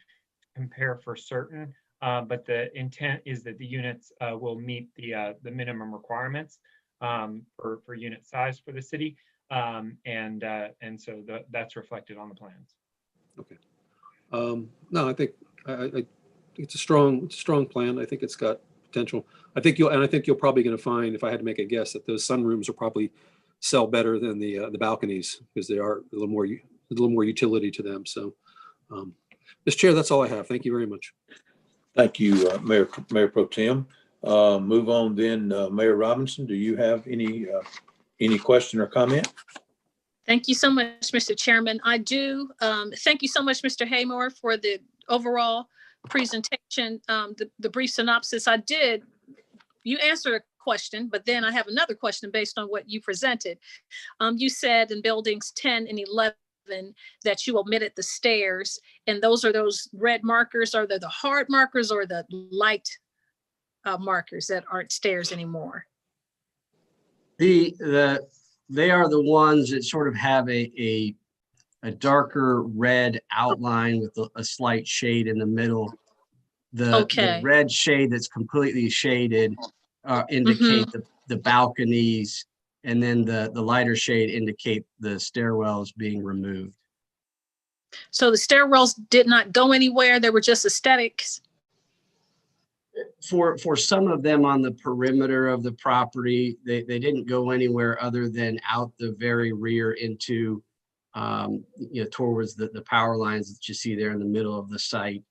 compare for certain, but the intent is that the units will meet the minimum requirements for unit size for the city, and so that's reflected on the plans. Okay. No, I think it's a strong plan. I think it's got potential. I think you're probably going to find, if I had to make a guess, that those sunrooms will probably sell better than the balconies, because they are a little more utility to them. So, Mr. Chair, that's all I have. Thank you very much. Thank you, Mayor Pro Tem. Move on then, Mayor Robinson. Do you have any question or comment? Thank you so much, Mr. Chairman. I do. Thank you so much, Mr. Haymore, for the overall presentation, the brief synopsis. You answered a question, but then I have another question based on what you presented. You said in buildings 10 and 11 that you omitted the stairs, and those red markers. Are they the hard markers or the light markers that aren't stairs anymore? they are the ones that sort of have a darker red outline with a slight shade in the middle. The red shade that's completely shaded indicate the balconies, and then the lighter shade indicate the stairwells being removed. So the stairwells did not go anywhere. They were just aesthetics. For some of them on the perimeter of the property, they didn't go anywhere other than out the very rear into towards the power lines that you see there in the middle of the site.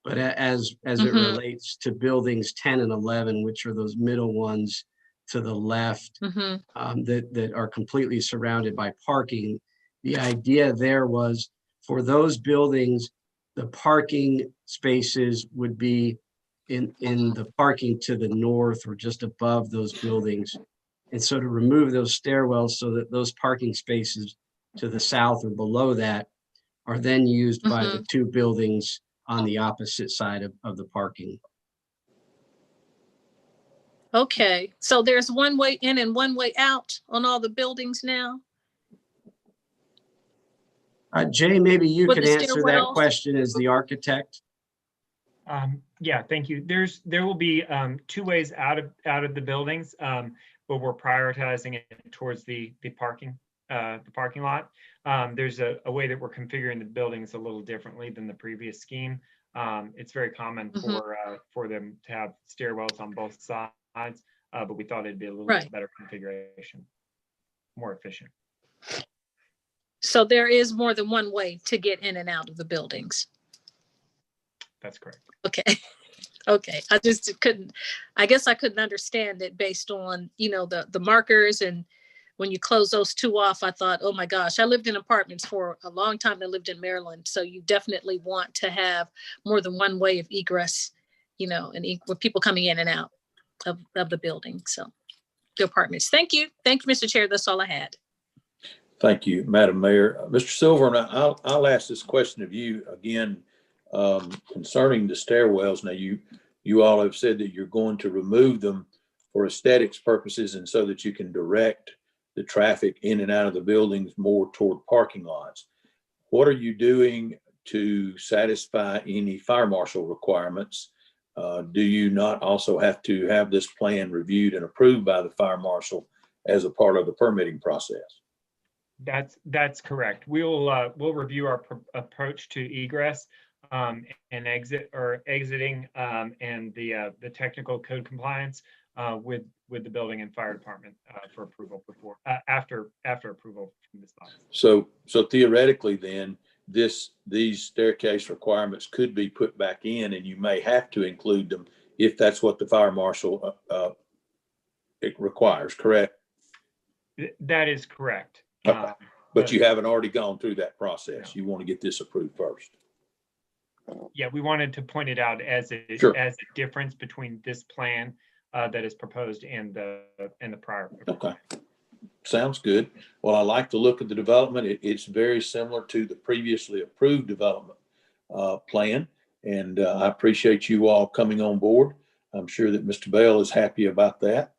But as it relates to buildings 10 and 11, which are those middle ones to the left, that are completely surrounded by parking, the idea there was for those buildings, the parking spaces would be in the parking to the north or just above those buildings. And so to remove those stairwells so that those parking spaces to the south or below that are then used by the two buildings on the opposite side of the parking. Okay, so there's one way in and one way out on all the buildings now? Jay, maybe you With could the answer that stairwells? question as the architect. Yeah, thank you. There will be two ways out of the buildings, but we're prioritizing it towards the parking lot. There's a way that we're configuring the buildings a little differently than the previous scheme. It's very common for them to have stairwells on both sides, but we thought it'd be a little bit better configuration, more efficient. So there is more than one way to get in and out of the buildings. That's correct. Okay. Okay. I guess I couldn't understand it based on, the markers, and when you close those two off, I thought, oh my gosh, I lived in apartments for a long time. I lived in Maryland. So you definitely want to have more than one way of egress, and with people coming in and out of the building. So the apartments. Thank you. Thank you, Mr. Chair. That's all I had. Thank you, Madam Mayor. Mr. Silver, and I'll ask this question of you again concerning the stairwells. Now, you all have said that you're going to remove them for aesthetics purposes and so that you can direct the traffic in and out of the buildings more toward parking lots. What are you doing to satisfy any fire marshal requirements? Do you not also have to have this plan reviewed and approved by the fire marshal as a part of the permitting process? That's correct. We'll review our approach to egress and exiting and the technical code compliance with the building and fire department for approval after approval from this body. So theoretically then, these staircase requirements could be put back in, and you may have to include them if that's what the fire marshal it requires, correct? That is correct. Okay. But you haven't already gone through that process. You want to get this approved first. Yeah, we wanted to point it out as a difference between this plan that is proposed and the prior. Okay, sounds good. Well, I like the look of the development. It's very similar to the previously approved development plan, and I appreciate you all coming on board. I'm sure that Mr. Bell is happy about that.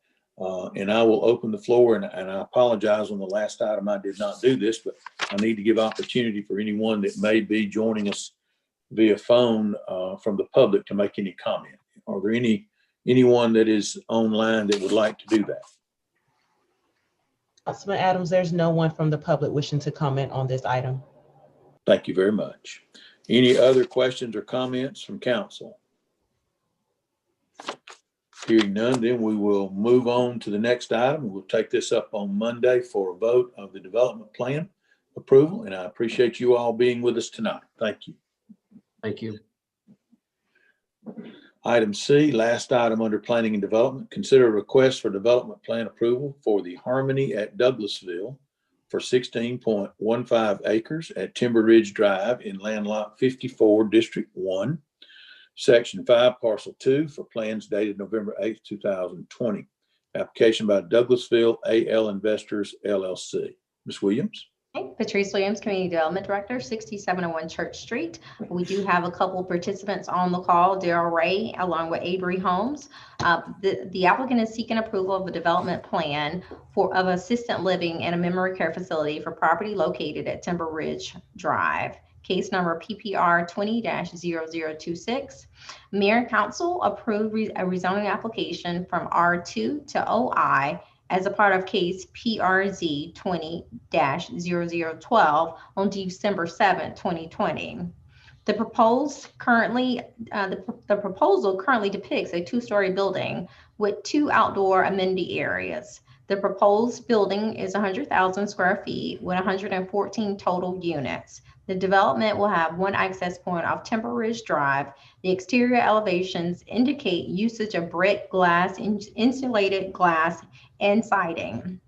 And I will open the floor, and I apologize on the last item. I did not do this, but I need to give opportunity for anyone that may be joining us via phone from the public to make any comment. Are there anyone that is online that would like to do that? Councilman Adams, there's no one from the public wishing to comment on this item. Thank you very much. Any other questions or comments from council? Hearing none, then we will move on to the next item. We'll take this up on Monday for a vote of the development plan approval, and I appreciate you all being with us tonight. Thank you. Thank you. Item C, last item under planning and development, consider a request for development plan approval for the Harmony at Douglasville for 16.15 acres at Timber Ridge Drive in land lot 54, District 1. Section 5, Parcel 2 for plans dated November 8th, 2020. Application by Douglasville AL Investors, LLC. Ms. Williams. Okay, Patrice Williams, Community Development Director, 6701 Church Street. We do have a couple participants on the call, Daryl Ray, along with Avery Holmes. The applicant is seeking approval of a development plan of assisted living and a memory care facility for property located at Timber Ridge Drive. Case number PPR 20-0026. Mayor and Council approved a rezoning application from R2 to OI as a part of case PRZ 20-0012 on December 7, 2020. The proposal currently depicts a two-story building with 2 outdoor amenity areas. The proposed building is 100,000 square feet with 114 total units. The development will have one access point off Timber Ridge Drive. The exterior elevations indicate usage of brick, glass, insulated glass, and siding.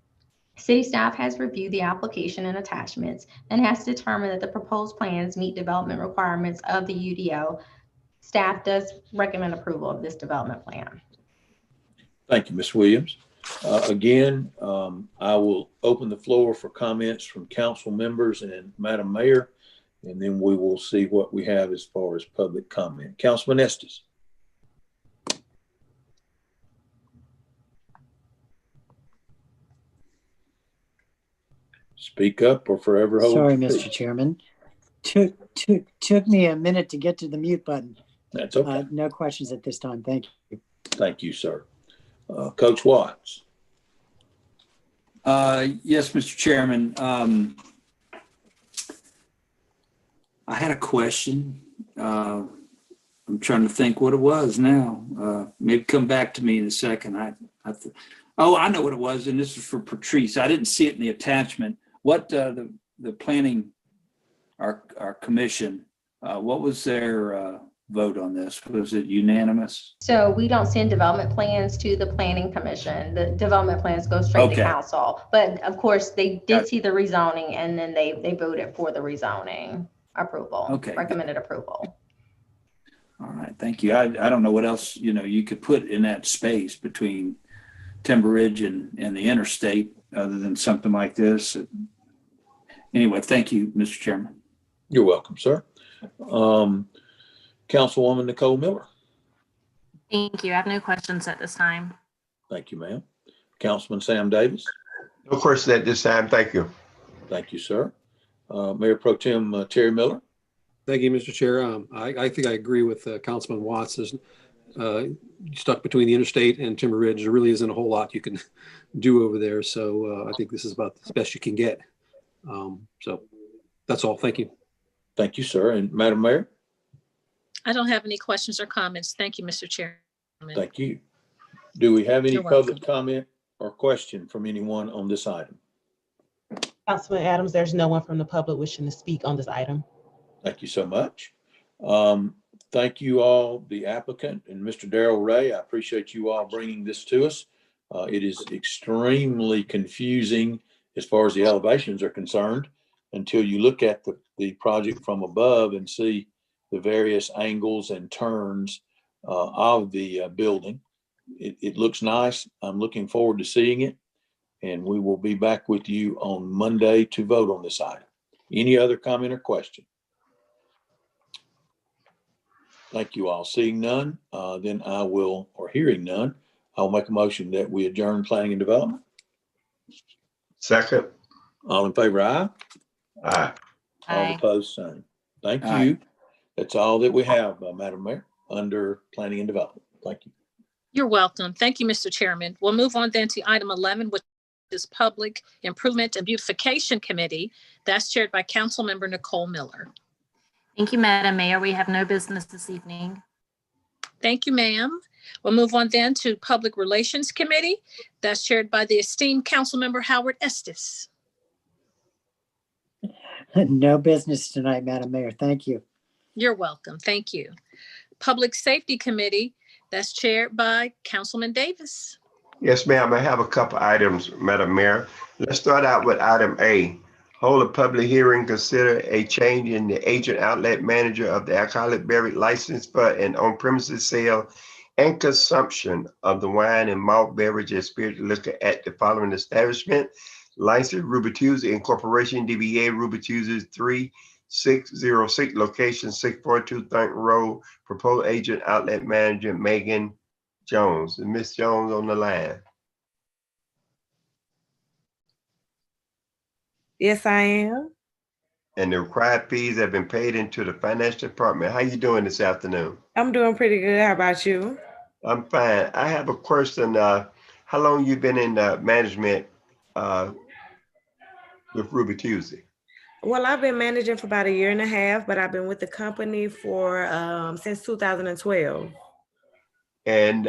City staff has reviewed the application and attachments and has determined that the proposed plans meet development requirements of the UDO. Staff does recommend approval of this development plan. Thank you, Ms. Williams. Again, I will open the floor for comments from council members and Madam Mayor, and then we will see what we have as far as public comment. Councilman Estes. Speak up or forever hold. Sorry, Mr. Chairman. Took me a minute to get to the mute button. That's okay. No questions at this time. Thank you. Thank you, sir. Coach Watts. Yes, Mr. Chairman. I had a question. I'm trying to think what it was now. Maybe come back to me in a second. I know what it was, and this is for Patrice. I didn't see it in the attachment. What the planning, our commission, what was their vote on this? Was it unanimous? So we don't send development plans to the planning commission. The development plans go straight to Okay. council. But of course, they did Got it. see the rezoning and then they voted for the rezoning approval, Okay. recommended approval. All right, thank you. I don't know what else, you could put in that space between Timber Ridge and the interstate other than something like this. Anyway, thank you, Mr. Chairman. You're welcome, sir. Councilwoman Nicole Miller. Thank you. I have no questions at this time. Thank you, ma'am. Councilman Sam Davis. No question at this time. Thank you. Thank you, sir. Mayor Pro Tem Terry Miller. Thank you, Mr. Chair. I think I agree with Councilman Watts. There's, stuck between the interstate and Timber Ridge. There really isn't a whole lot you can do over there. So I think this is about the best you can get. So that's all. Thank you. Thank you, sir. And Madam Mayor. I don't have any questions or comments. Thank you, Mr. Chairman. Thank you. Do we have any You're public welcome. comment or question from anyone on this item? Councilman Adams, there's no one from the public wishing to speak on this item. Thank you so much. Thank you all, the applicant and Mr. Darrell Ray. I appreciate you all bringing this to us. It is extremely confusing as far as the elevations are concerned until you look at the project from above and see the various angles and turns of the building. It looks nice. I'm looking forward to seeing it, and we will be back with you on Monday to vote on this item. Any other comment or question? Thank you all. Seeing none, then I will, or hearing none, I'll make a motion that we adjourn planning and development. Second. All in favor, aye. Aye. All Aye. opposed, same. Thank Aye. you. That's all that we have, Madam Mayor, under planning and development. Thank you. You're welcome. Thank you, Mr. Chairman. We'll move on then to item 11, which is Public Improvement and Beautification Committee. That's chaired by Councilmember Nicole Miller. Thank you, Madam Mayor. We have no business this evening. Thank you, ma'am. We'll move on then to Public Relations Committee. That's chaired by the esteemed Councilmember Howard Estes. No business tonight, Madam Mayor. Thank you. You're welcome. Thank you. Public Safety Committee, that's chaired by Councilman Davis. Yes, ma'am. I have a couple items, Madam Mayor. Let's start out with item A. Hold a public hearing, consider a change in the agent outlet manager of the alcoholic beverage license for an on-premises sale and consumption of the wine and malt beverage and spiritual liquor at the following establishment. License Ruby Tuesday Incorporation, DBA Ruby Tuesday 3606, location 642 Thornton Road. Proposed agent outlet manager Megan Jones. Is Ms. Jones on the line? Yes, I am. And the required fees have been paid into the finance department. How you doing this afternoon? I'm doing pretty good. How about you? I'm fine. I have a question. How long you been in management with Ruby Tuesday? Well, I've been managing for about 1.5 years, but I've been with the company for since 2012. And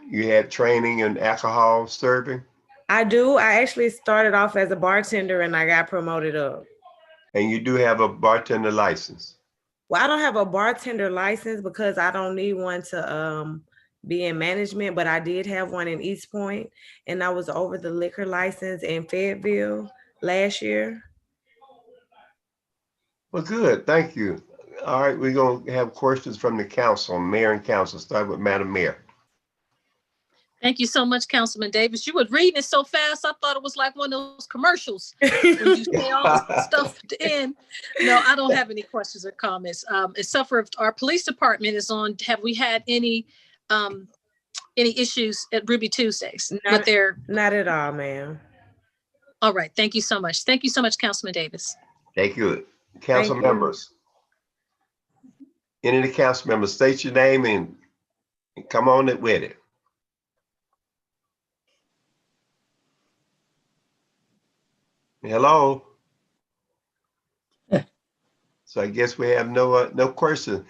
you had training in alcohol serving? I do. I actually started off as a bartender and I got promoted up. And you do have a bartender license? Well, I don't have a bartender license because I don't need one to be in management, but I did have one in East Point, and I was over the liquor license in Fayetteville last year. Well, good. Thank you. All right, we're going to have questions from the council, mayor and council. Start with Madam Mayor. Thank you so much, Councilman Davis. You were reading it so fast, I thought it was like one of those commercials when you say all the stuff at the end. No, I don't have any questions or comments. Except for our police department is on. Have we had any issues at Ruby Tuesdays? Not at all, ma'am. All right. Thank you so much. Thank you so much, Councilman Davis. Thank you. Council members. Any of the council members, state your name and come on it with it. Hello? So I guess we have no question.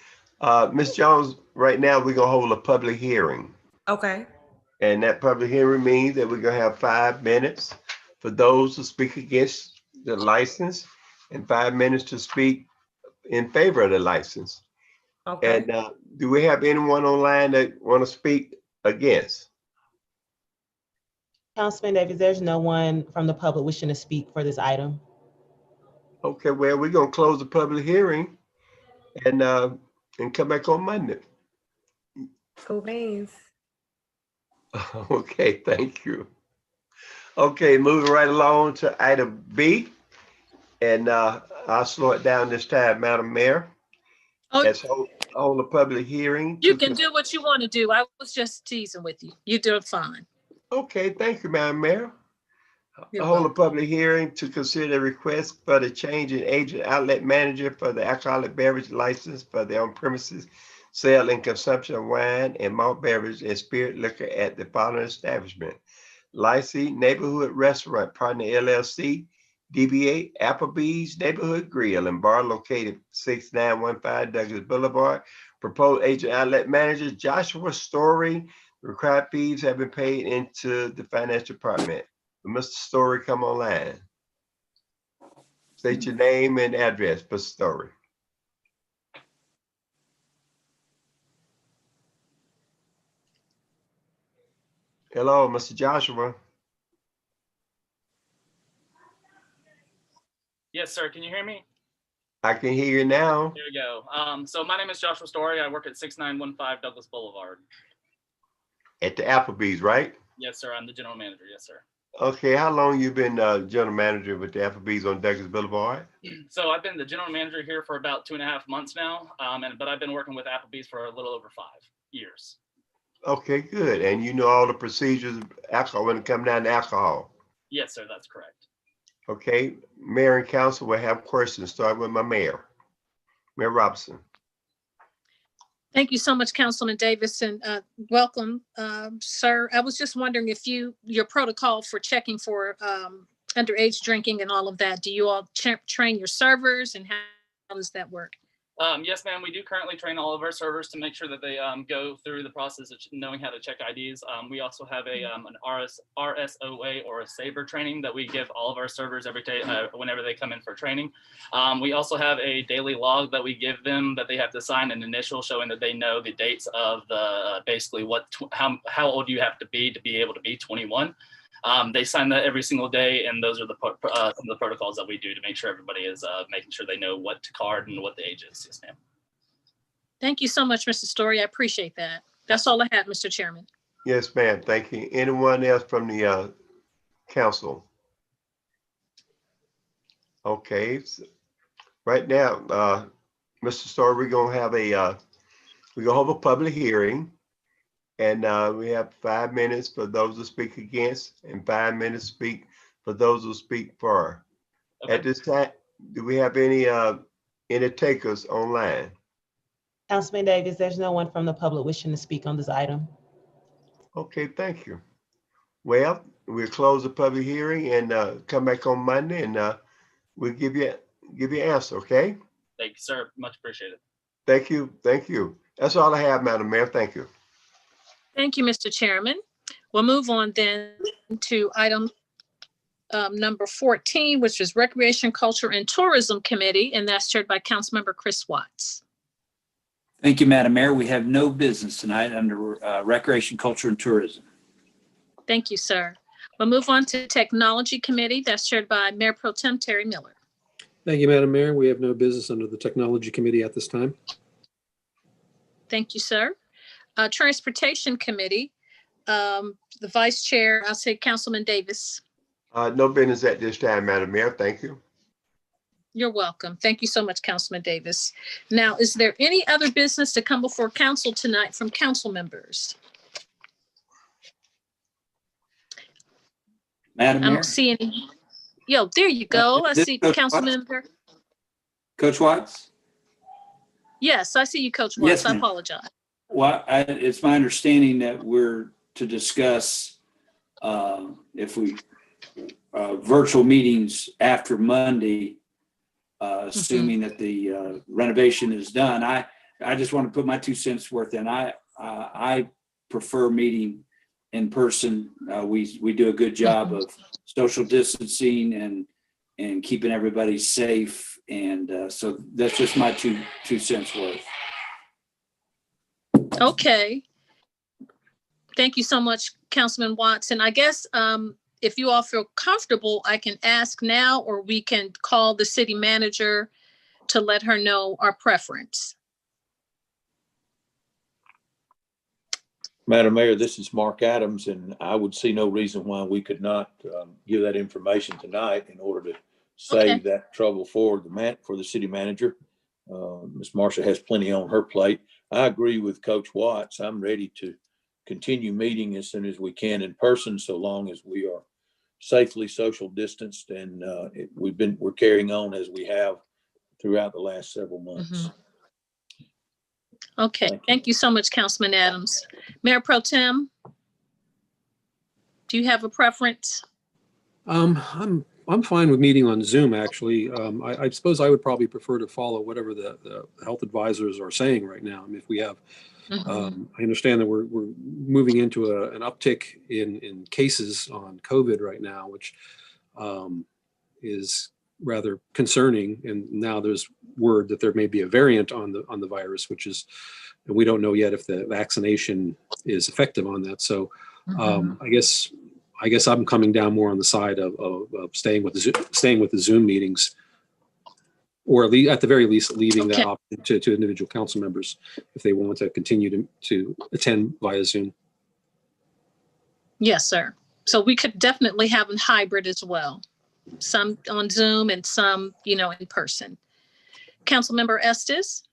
Ms. Jones, right now we're gonna hold a public hearing. Okay. And that public hearing means that we're gonna have 5 minutes for those who speak against the license and 5 minutes to speak in favor of the license. Okay. And do we have anyone online that want to speak against? Councilman Davis, there's no one from the public wishing to speak for this item. Okay, well, we're gonna close the public hearing and come back on Monday. Cool beans. Okay, thank you. Okay, moving right along to item B. And I'll slow it down this time, Madam Mayor. Oh, Let's hold a public hearing. you can do what you want to do. I was just teasing with you. You did fine. Okay, thank you, Madam Mayor. You're Hold a welcome. public hearing to consider a request for the change in agent outlet manager for the alcoholic beverage license for the on-premises sale and consumption of wine and malt beverage and spirit liquor at the following establishment: Licey Neighborhood Restaurant Partner LLC, DBA Applebee's Neighborhood Grill and Bar located 6915 Douglas Boulevard. Proposed agent outlet manager Joshua Story. Required fees have been paid into the finance department. Mr. Story, come online. State your name and address, Mr. Story. Hello, Mr. Joshua. Yes, sir. Can you hear me? I can hear you now. Here we go. So my name is Joshua Story. I work at 6915 Douglas Boulevard. At the Applebee's, right? Yes, sir. I'm the general manager. Yes, sir. Okay, how long you been general manager with the Applebee's on Douglas Boulevard? So I've been the general manager here for about 2.5 months now, but I've been working with Applebee's for a little over 5 years. Okay, good. And you know all the procedures of alcohol when it comes down to alcohol. Yes, sir. That's correct. Okay, Mayor and Council will have questions. Start with my mayor, Mayor Robinson. Thank you so much, Councilman Davis, and welcome, sir. I was just wondering if your protocol for checking for underage drinking and all of that, do you all train your servers, and how does that work? Yes, ma'am. We do currently train all of our servers to make sure that they go through the process of knowing how to check IDs. We also have an RSOA or a SABRE training that we give all of our servers every day whenever they come in for training. We also have a daily log that we give them that they have to sign an initial showing that they know the dates of the basically how old you have to be able to be 21. They sign that every single day, and those are some of the protocols that we do to make sure everybody is making sure they know what to card and what the age is. Yes, ma'am. Thank you so much, Mr. Story. I appreciate that. That's all I had, Mr. Chairman. Yes, ma'am. Thank you. Anyone else from the council? Okay. So right now, Mr. Story, we're gonna have a public hearing. And we have 5 minutes for those who speak against and 5 minutes speak for those who speak for. Okay. At this time, do we have any takers online? Councilman Davis, there's no one from the public wishing to speak on this item. Okay, thank you. Well, we'll close the public hearing and come back on Monday and we'll give you an answer, okay? Thank you, sir. Much appreciated. Thank you. Thank you. That's all I have, Madam Mayor. Thank you. Thank you, Mr. Chairman. We'll move on then to item number 14, which is Recreation, Culture, and Tourism Committee, and that's chaired by Councilmember Chris Watts. Thank you, Madam Mayor. We have no business tonight under Recreation, Culture, and Tourism. Thank you, sir. We'll move on to Technology Committee, that's chaired by Mayor Pro Tem Terry Miller. Thank you, Madam Mayor. We have no business under the Technology Committee at this time. Thank you, sir. Transportation Committee, the Vice Chair, I'll say Councilman Davis. No business at this time, Madam Mayor. Thank you. You're welcome. Thank you so much, Councilman Davis. Now, is there any other business to come before council tonight from council members? Madam Mayor? I don't see any. Yo, there you go. I see Coach Councilmember. Coach Watts? Yes, I see you, Coach Watts. Yes, I ma'am. apologize. Well, it's my understanding that we're to discuss if we virtual meetings after Monday, assuming that the renovation is done. I just want to put my 2 cents worth in. I prefer meeting in person. We do a good job of social distancing and keeping everybody safe. And so that's just my two cents worth. Okay. Thank you so much, Councilman Watts. And I guess if you all feel comfortable, I can ask now, or we can call the city manager to let her know our preference. Madam Mayor, this is Mark Adams, and I would see no reason why we could not give that information tonight in order to save that trouble for the city manager. Ms. Marcia has plenty on her plate. I agree with Coach Watts. I'm ready to continue meeting as soon as we can in person, so long as we are safely social distanced, and we're carrying on as we have throughout the last several months. Okay, thank you so much, Councilman Adams. Mayor Pro Tem, do you have a preference? I'm fine with meeting on Zoom, actually. I suppose I would probably prefer to follow whatever the health advisors are saying right now. I mean, if we have, I understand that we're moving into an uptick in cases on COVID right now, which is rather concerning. And now there's word that there may be a variant on the virus, which is, and we don't know yet if the vaccination is effective on that. So I guess I'm coming down more on the side of staying with the Zoom meetings, or at the very least leaving that option to individual council members if they want to continue to attend via Zoom. Yes, sir. So we could definitely have a hybrid as well. Some on Zoom and some, in person. Councilmember Estes?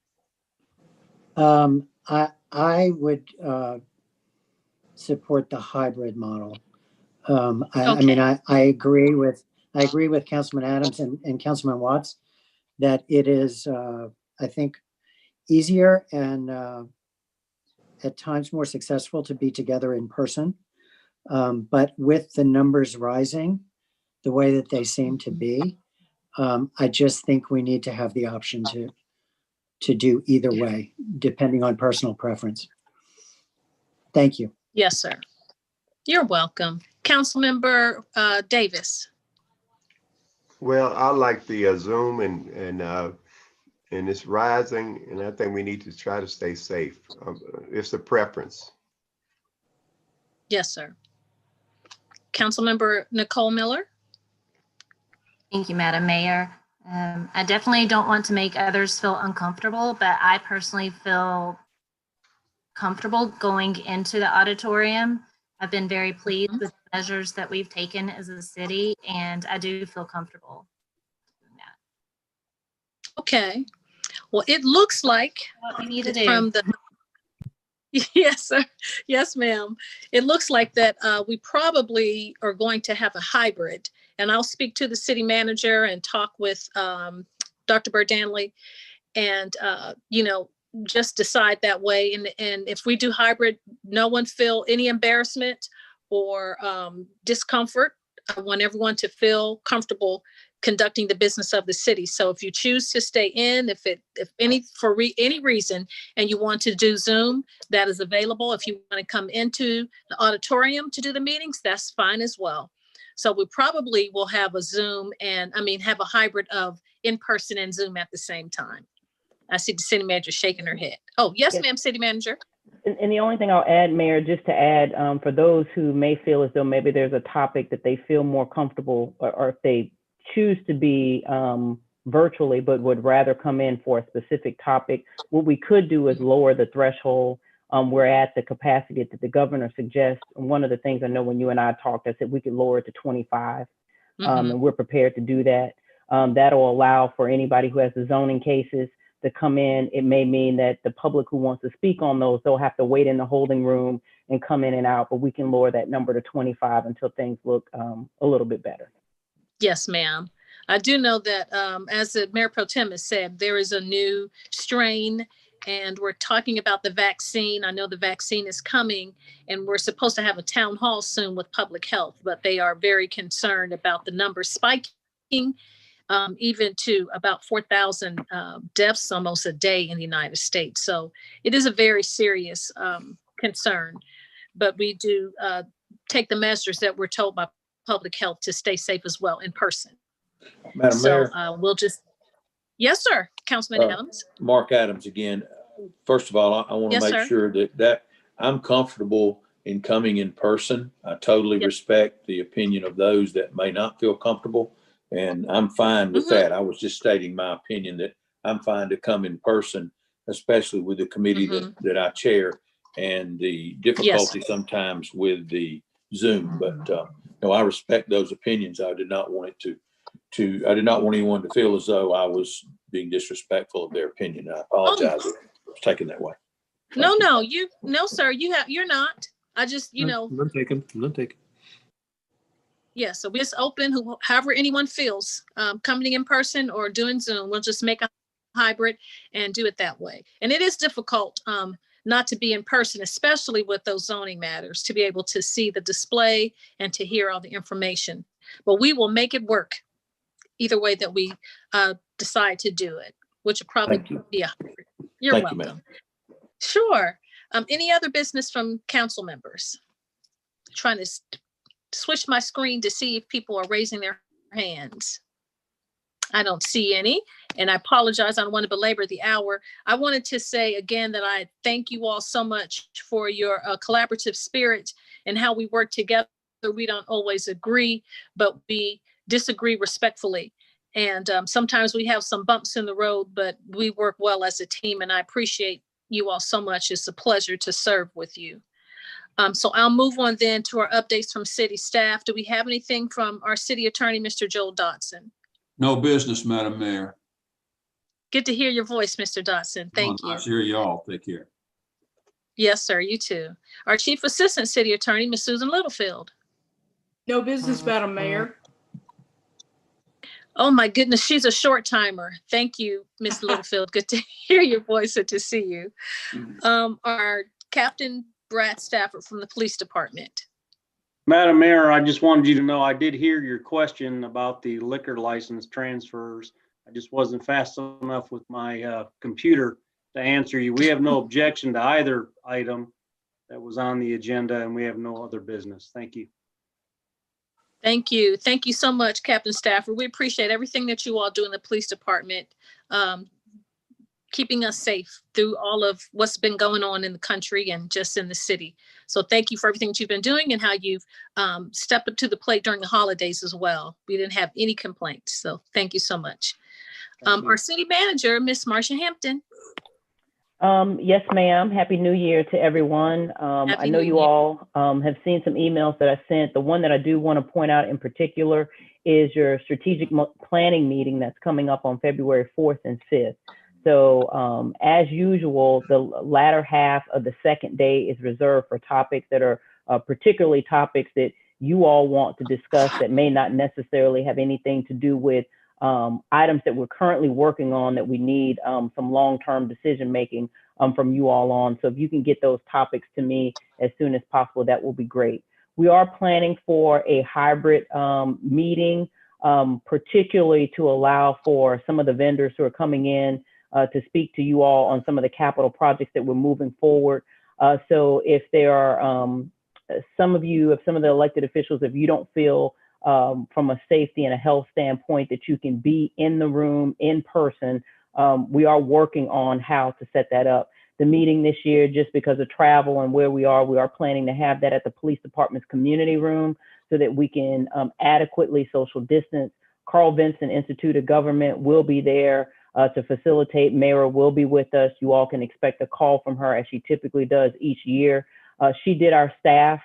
I would support the hybrid model. I mean, I agree with Councilman Adams and Councilman Watts that it is, I think, easier and at times more successful to be together in person. But with the numbers rising the way that they seem to be, I just think we need to have the option to do either way, depending on personal preference. Thank you. Yes, sir. You're welcome. Councilmember Davis. Well, I like the Zoom and it's rising, and I think we need to try to stay safe. It's a preference. Yes, sir. Councilmember Nicole Miller. Thank you, Madam Mayor. I definitely don't want to make others feel uncomfortable, but I personally feel comfortable going into the auditorium. I've been very pleased with the measures that we've taken as a city, and I do feel comfortable doing that. Okay. Well, it looks like what we need to do. From the yes, sir. Yes, ma'am. It looks like that we probably are going to have a hybrid, and I'll speak to the city manager and talk with Dr. Burdanley, and just decide that way. And if we do hybrid, no one feel any embarrassment or discomfort. I want everyone to feel comfortable conducting the business of the city. So if you choose to stay in, for any reason, and you want to do Zoom, that is available. If you want to come into the auditorium to do the meetings, that's fine as well. So we probably will have a Zoom have a hybrid of in-person and Zoom at the same time. I see the city manager shaking her head. Oh, yes, ma'am, city manager. And the only thing I'll add, Mayor, just to add, for those who may feel as though maybe there's a topic that they feel more comfortable, or if they choose to be virtually, but would rather come in for a specific topic, what we could do is lower the threshold. We're at the capacity that the governor suggests. And one of the things I know when you and I talked, I said we could lower it to 25, and we're prepared to do that. That'll allow for anybody who has the zoning cases to come in. It may mean that the public who wants to speak on those, they'll have to wait in the holding room and come in and out, but we can lower that number to 25 until things look a little bit better. Yes, ma'am. I do know that, as the Mayor Pro Tem has said, there is a new strain, and we're talking about the vaccine. I know the vaccine is coming, and we're supposed to have a town hall soon with public health, but they are very concerned about the numbers spiking, even to about 4,000 deaths almost a day in the United States. So it is a very serious concern, but we do take the measures that we're told by public health to stay safe as well in person. Madam Mayor. We'll just, yes, sir, Councilman Adams. Mark Adams again. First of all, I want to Yes, make sir. sure that I'm comfortable in coming in person. I totally respect the opinion of those that may not feel comfortable, and I'm fine with that. I was just stating my opinion that I'm fine to come in person, especially with the committee that I chair and the difficulty sometimes with the Zoom. But no, I respect those opinions. I did not want it I did not want anyone to feel as though I was being disrespectful of their opinion. I apologize if it was taken that way. No, sir, you're not. I just, None taken. Yeah, so we're just open, however anyone feels, coming in person or doing Zoom. We'll just make a hybrid and do it that way. And it is difficult not to be in person, especially with those zoning matters, to be able to see the display and to hear all the information. But we will make it work either way that we decide to do it, which will probably be a hybrid. You're welcome. Ma'am. Sure. Any other business from council members? Trying to switch my screen to see if people are raising their hands. I don't see any, and I apologize. I don't want to belabor the hour. I wanted to say again that I thank you all so much for your collaborative spirit and how we work together. We don't always agree, but we disagree respectfully. And sometimes we have some bumps in the road, but we work well as a team, and I appreciate you all so much. It's a pleasure to serve with you. So I'll move on then to our updates from city staff. Do we have anything from our city attorney, Mr. Joel Dotson? No business, Madam Mayor. Good to hear your voice, Mr. Dotson. Thank you. Nice to hear y'all. Take care. Yes, sir. You too. Our chief assistant city attorney, Ms. Susan Littlefield. No business, Madam Mayor. Oh my goodness, she's a short timer. Thank you, Ms. Littlefield. Good to hear your voice and to see you. Our Captain Brad Stafford from the police department. Madam Mayor, I just wanted you to know I did hear your question about the liquor license transfers. I just wasn't fast enough with my computer to answer you. We have no objection to either item that was on the agenda, and we have no other business. Thank you. Thank you. Thank you so much, Captain Stafford. We appreciate everything that you all do in the police department, keeping us safe through all of what's been going on in the country and just in the city. So thank you for everything that you've been doing and how you've stepped up to the plate during the holidays as well. We didn't have any complaints. So thank you so much. Our city manager, Miss Marsha Hampton. Yes, ma'am. Happy New Year to everyone. I know you all have seen some emails that I sent. The one that I do want to point out in particular is your strategic planning meeting that's coming up on February 4th and 5th. So as usual, the latter half of the second day is reserved for topics that are particularly topics that you all want to discuss that may not necessarily have anything to do with items that we're currently working on that we need some long-term decision-making from you all on. So if you can get those topics to me as soon as possible, that will be great. We are planning for a hybrid meeting, particularly to allow for some of the vendors who are coming in to speak to you all on some of the capital projects that we're moving forward. So if there are some of the elected officials, if you don't feel from a safety and a health standpoint that you can be in the room in person, we are working on how to set that up. The meeting this year, just because of travel and where we are planning to have that at the police department's community room so that we can adequately social distance. Carl Vinson Institute of Government will be there to facilitate. Mayor will be with us. You all can expect a call from her as she typically does each year. She did our staff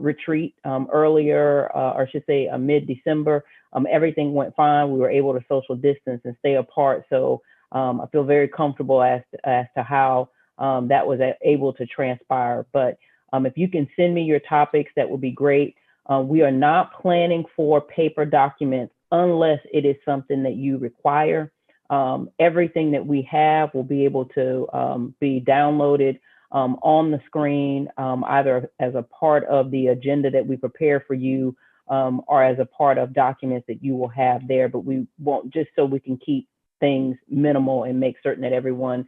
retreat earlier, or I should say mid-December. Everything went fine. We were able to social distance and stay apart. So I feel very comfortable as to how that was able to transpire. But if you can send me your topics, that would be great. We are not planning for paper documents unless it is something that you require. Everything that we have will be able to be downloaded on the screen, either as a part of the agenda that we prepare for you, or as a part of documents that you will have there. But we won't, just so we can keep things minimal and make certain that everyone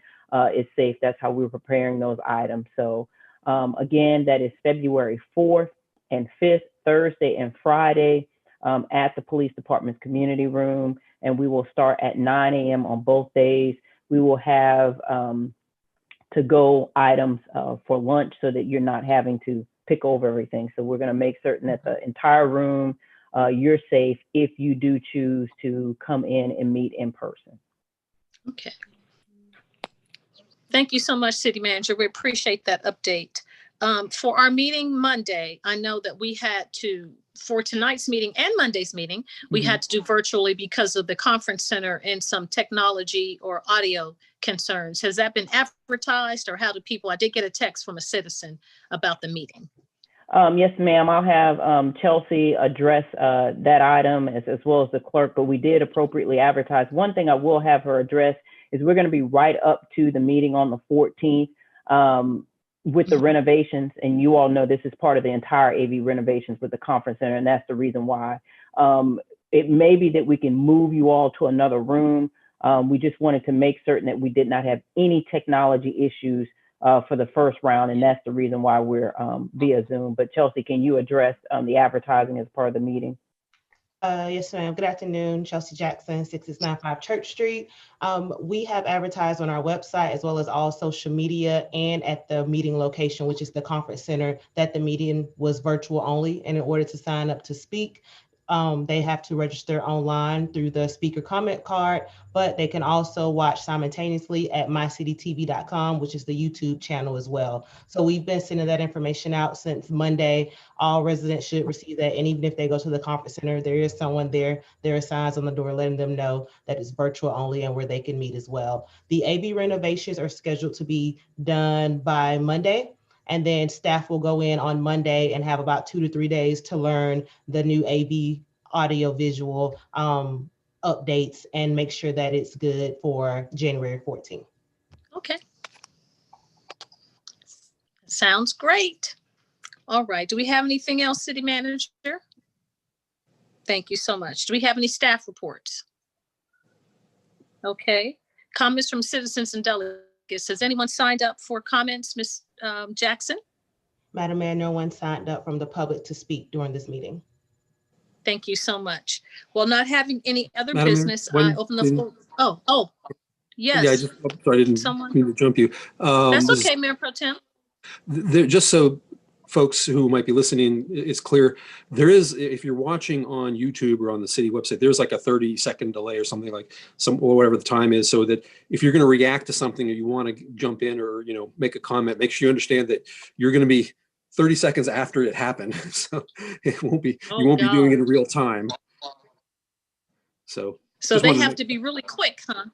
is safe. That's how we're preparing those items. So again, that is February 4th and 5th, Thursday and Friday, at the police department's community room. And we will start at 9 a.m. on both days. We will have to-go items for lunch so that you're not having to pick over everything. So we're going to make certain that the entire room, you're safe if you do choose to come in and meet in person. Okay. Thank you so much, City Manager. We appreciate that update. For our meeting Monday, I know that we had to, for tonight's meeting and Monday's meeting, we had to do virtually because of the conference center and some technology or audio concerns. Has that been advertised, or how do people, I did get a text from a citizen about the meeting. Yes, ma'am. I'll have Chelsea address that item as well as the clerk, but we did appropriately advertise. One thing I will have her address is we're going to be right up to the meeting on the 14th with the renovations. And you all know this is part of the entire AV renovations with the conference center. And that's the reason why. It may be that we can move you all to another room. We just wanted to make certain that we did not have any technology issues for the first round, and that's the reason why we're via Zoom. But Chelsea, can you address the advertising as part of the meeting? Yes, ma'am. Good afternoon, Chelsea Jackson, 6695 Church Street. We have advertised on our website as well as all social media and at the meeting location, which is the conference center, that the meeting was virtual only. And in order to sign up to speak, they have to register online through the speaker comment card, but they can also watch simultaneously at mycitytv.com, which is the YouTube channel as well. So we've been sending that information out since Monday. All residents should receive that. And even if they go to the conference center, there is someone there. There are signs on the door letting them know that it's virtual only and where they can meet as well. The AV renovations are scheduled to be done by Monday. And then staff will go in on Monday and have about 2 to 3 days to learn the new AV audio visual updates and make sure that it's good for January 14th. Okay. Sounds great. All right. Do we have anything else, City Manager? Thank you so much. Do we have any staff reports? Okay. Comments from citizens and delegates. Has anyone signed up for comments, Ms. Jackson? Madam Mayor, no one signed up from the public to speak during this meeting. Thank you so much. Well, not having any other Madam Mayor, business, I open the floor. Oh, yes. Yeah, I just, sorry, I didn't Someone? mean to jump you. That's okay, Mayor Pro Tem. Just so folks who might be listening is clear, there is, if you're watching on YouTube or on the city website, there's like a 30-second delay or something, like or whatever the time is, so that if you're going to react to something or you want to jump in or make a comment, make sure you understand that you're going to be 30 seconds after it happened. So it won't be, you won't be doing it in real time. So they have to be really quick, huh?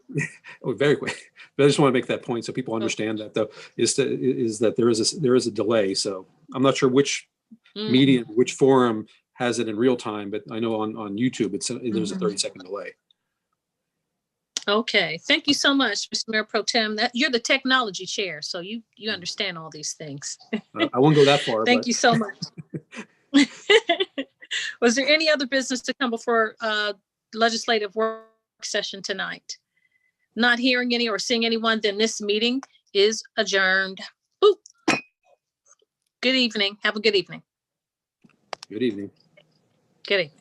Oh, very quick. But I just want to make that point so people understand that, though, is that there is a delay. So I'm not sure which medium, which forum has it in real time, but I know on YouTube there's a 30-second delay. Okay, thank you so much, Mr. Mayor Pro Tem. You're the technology chair, so you understand all these things. I won't go that far. Thank you so much. Was there any other business to come before legislative work session tonight? Not hearing any or seeing anyone, then this meeting is adjourned. Ooh. Good evening. Have a good evening. Good evening. Good evening.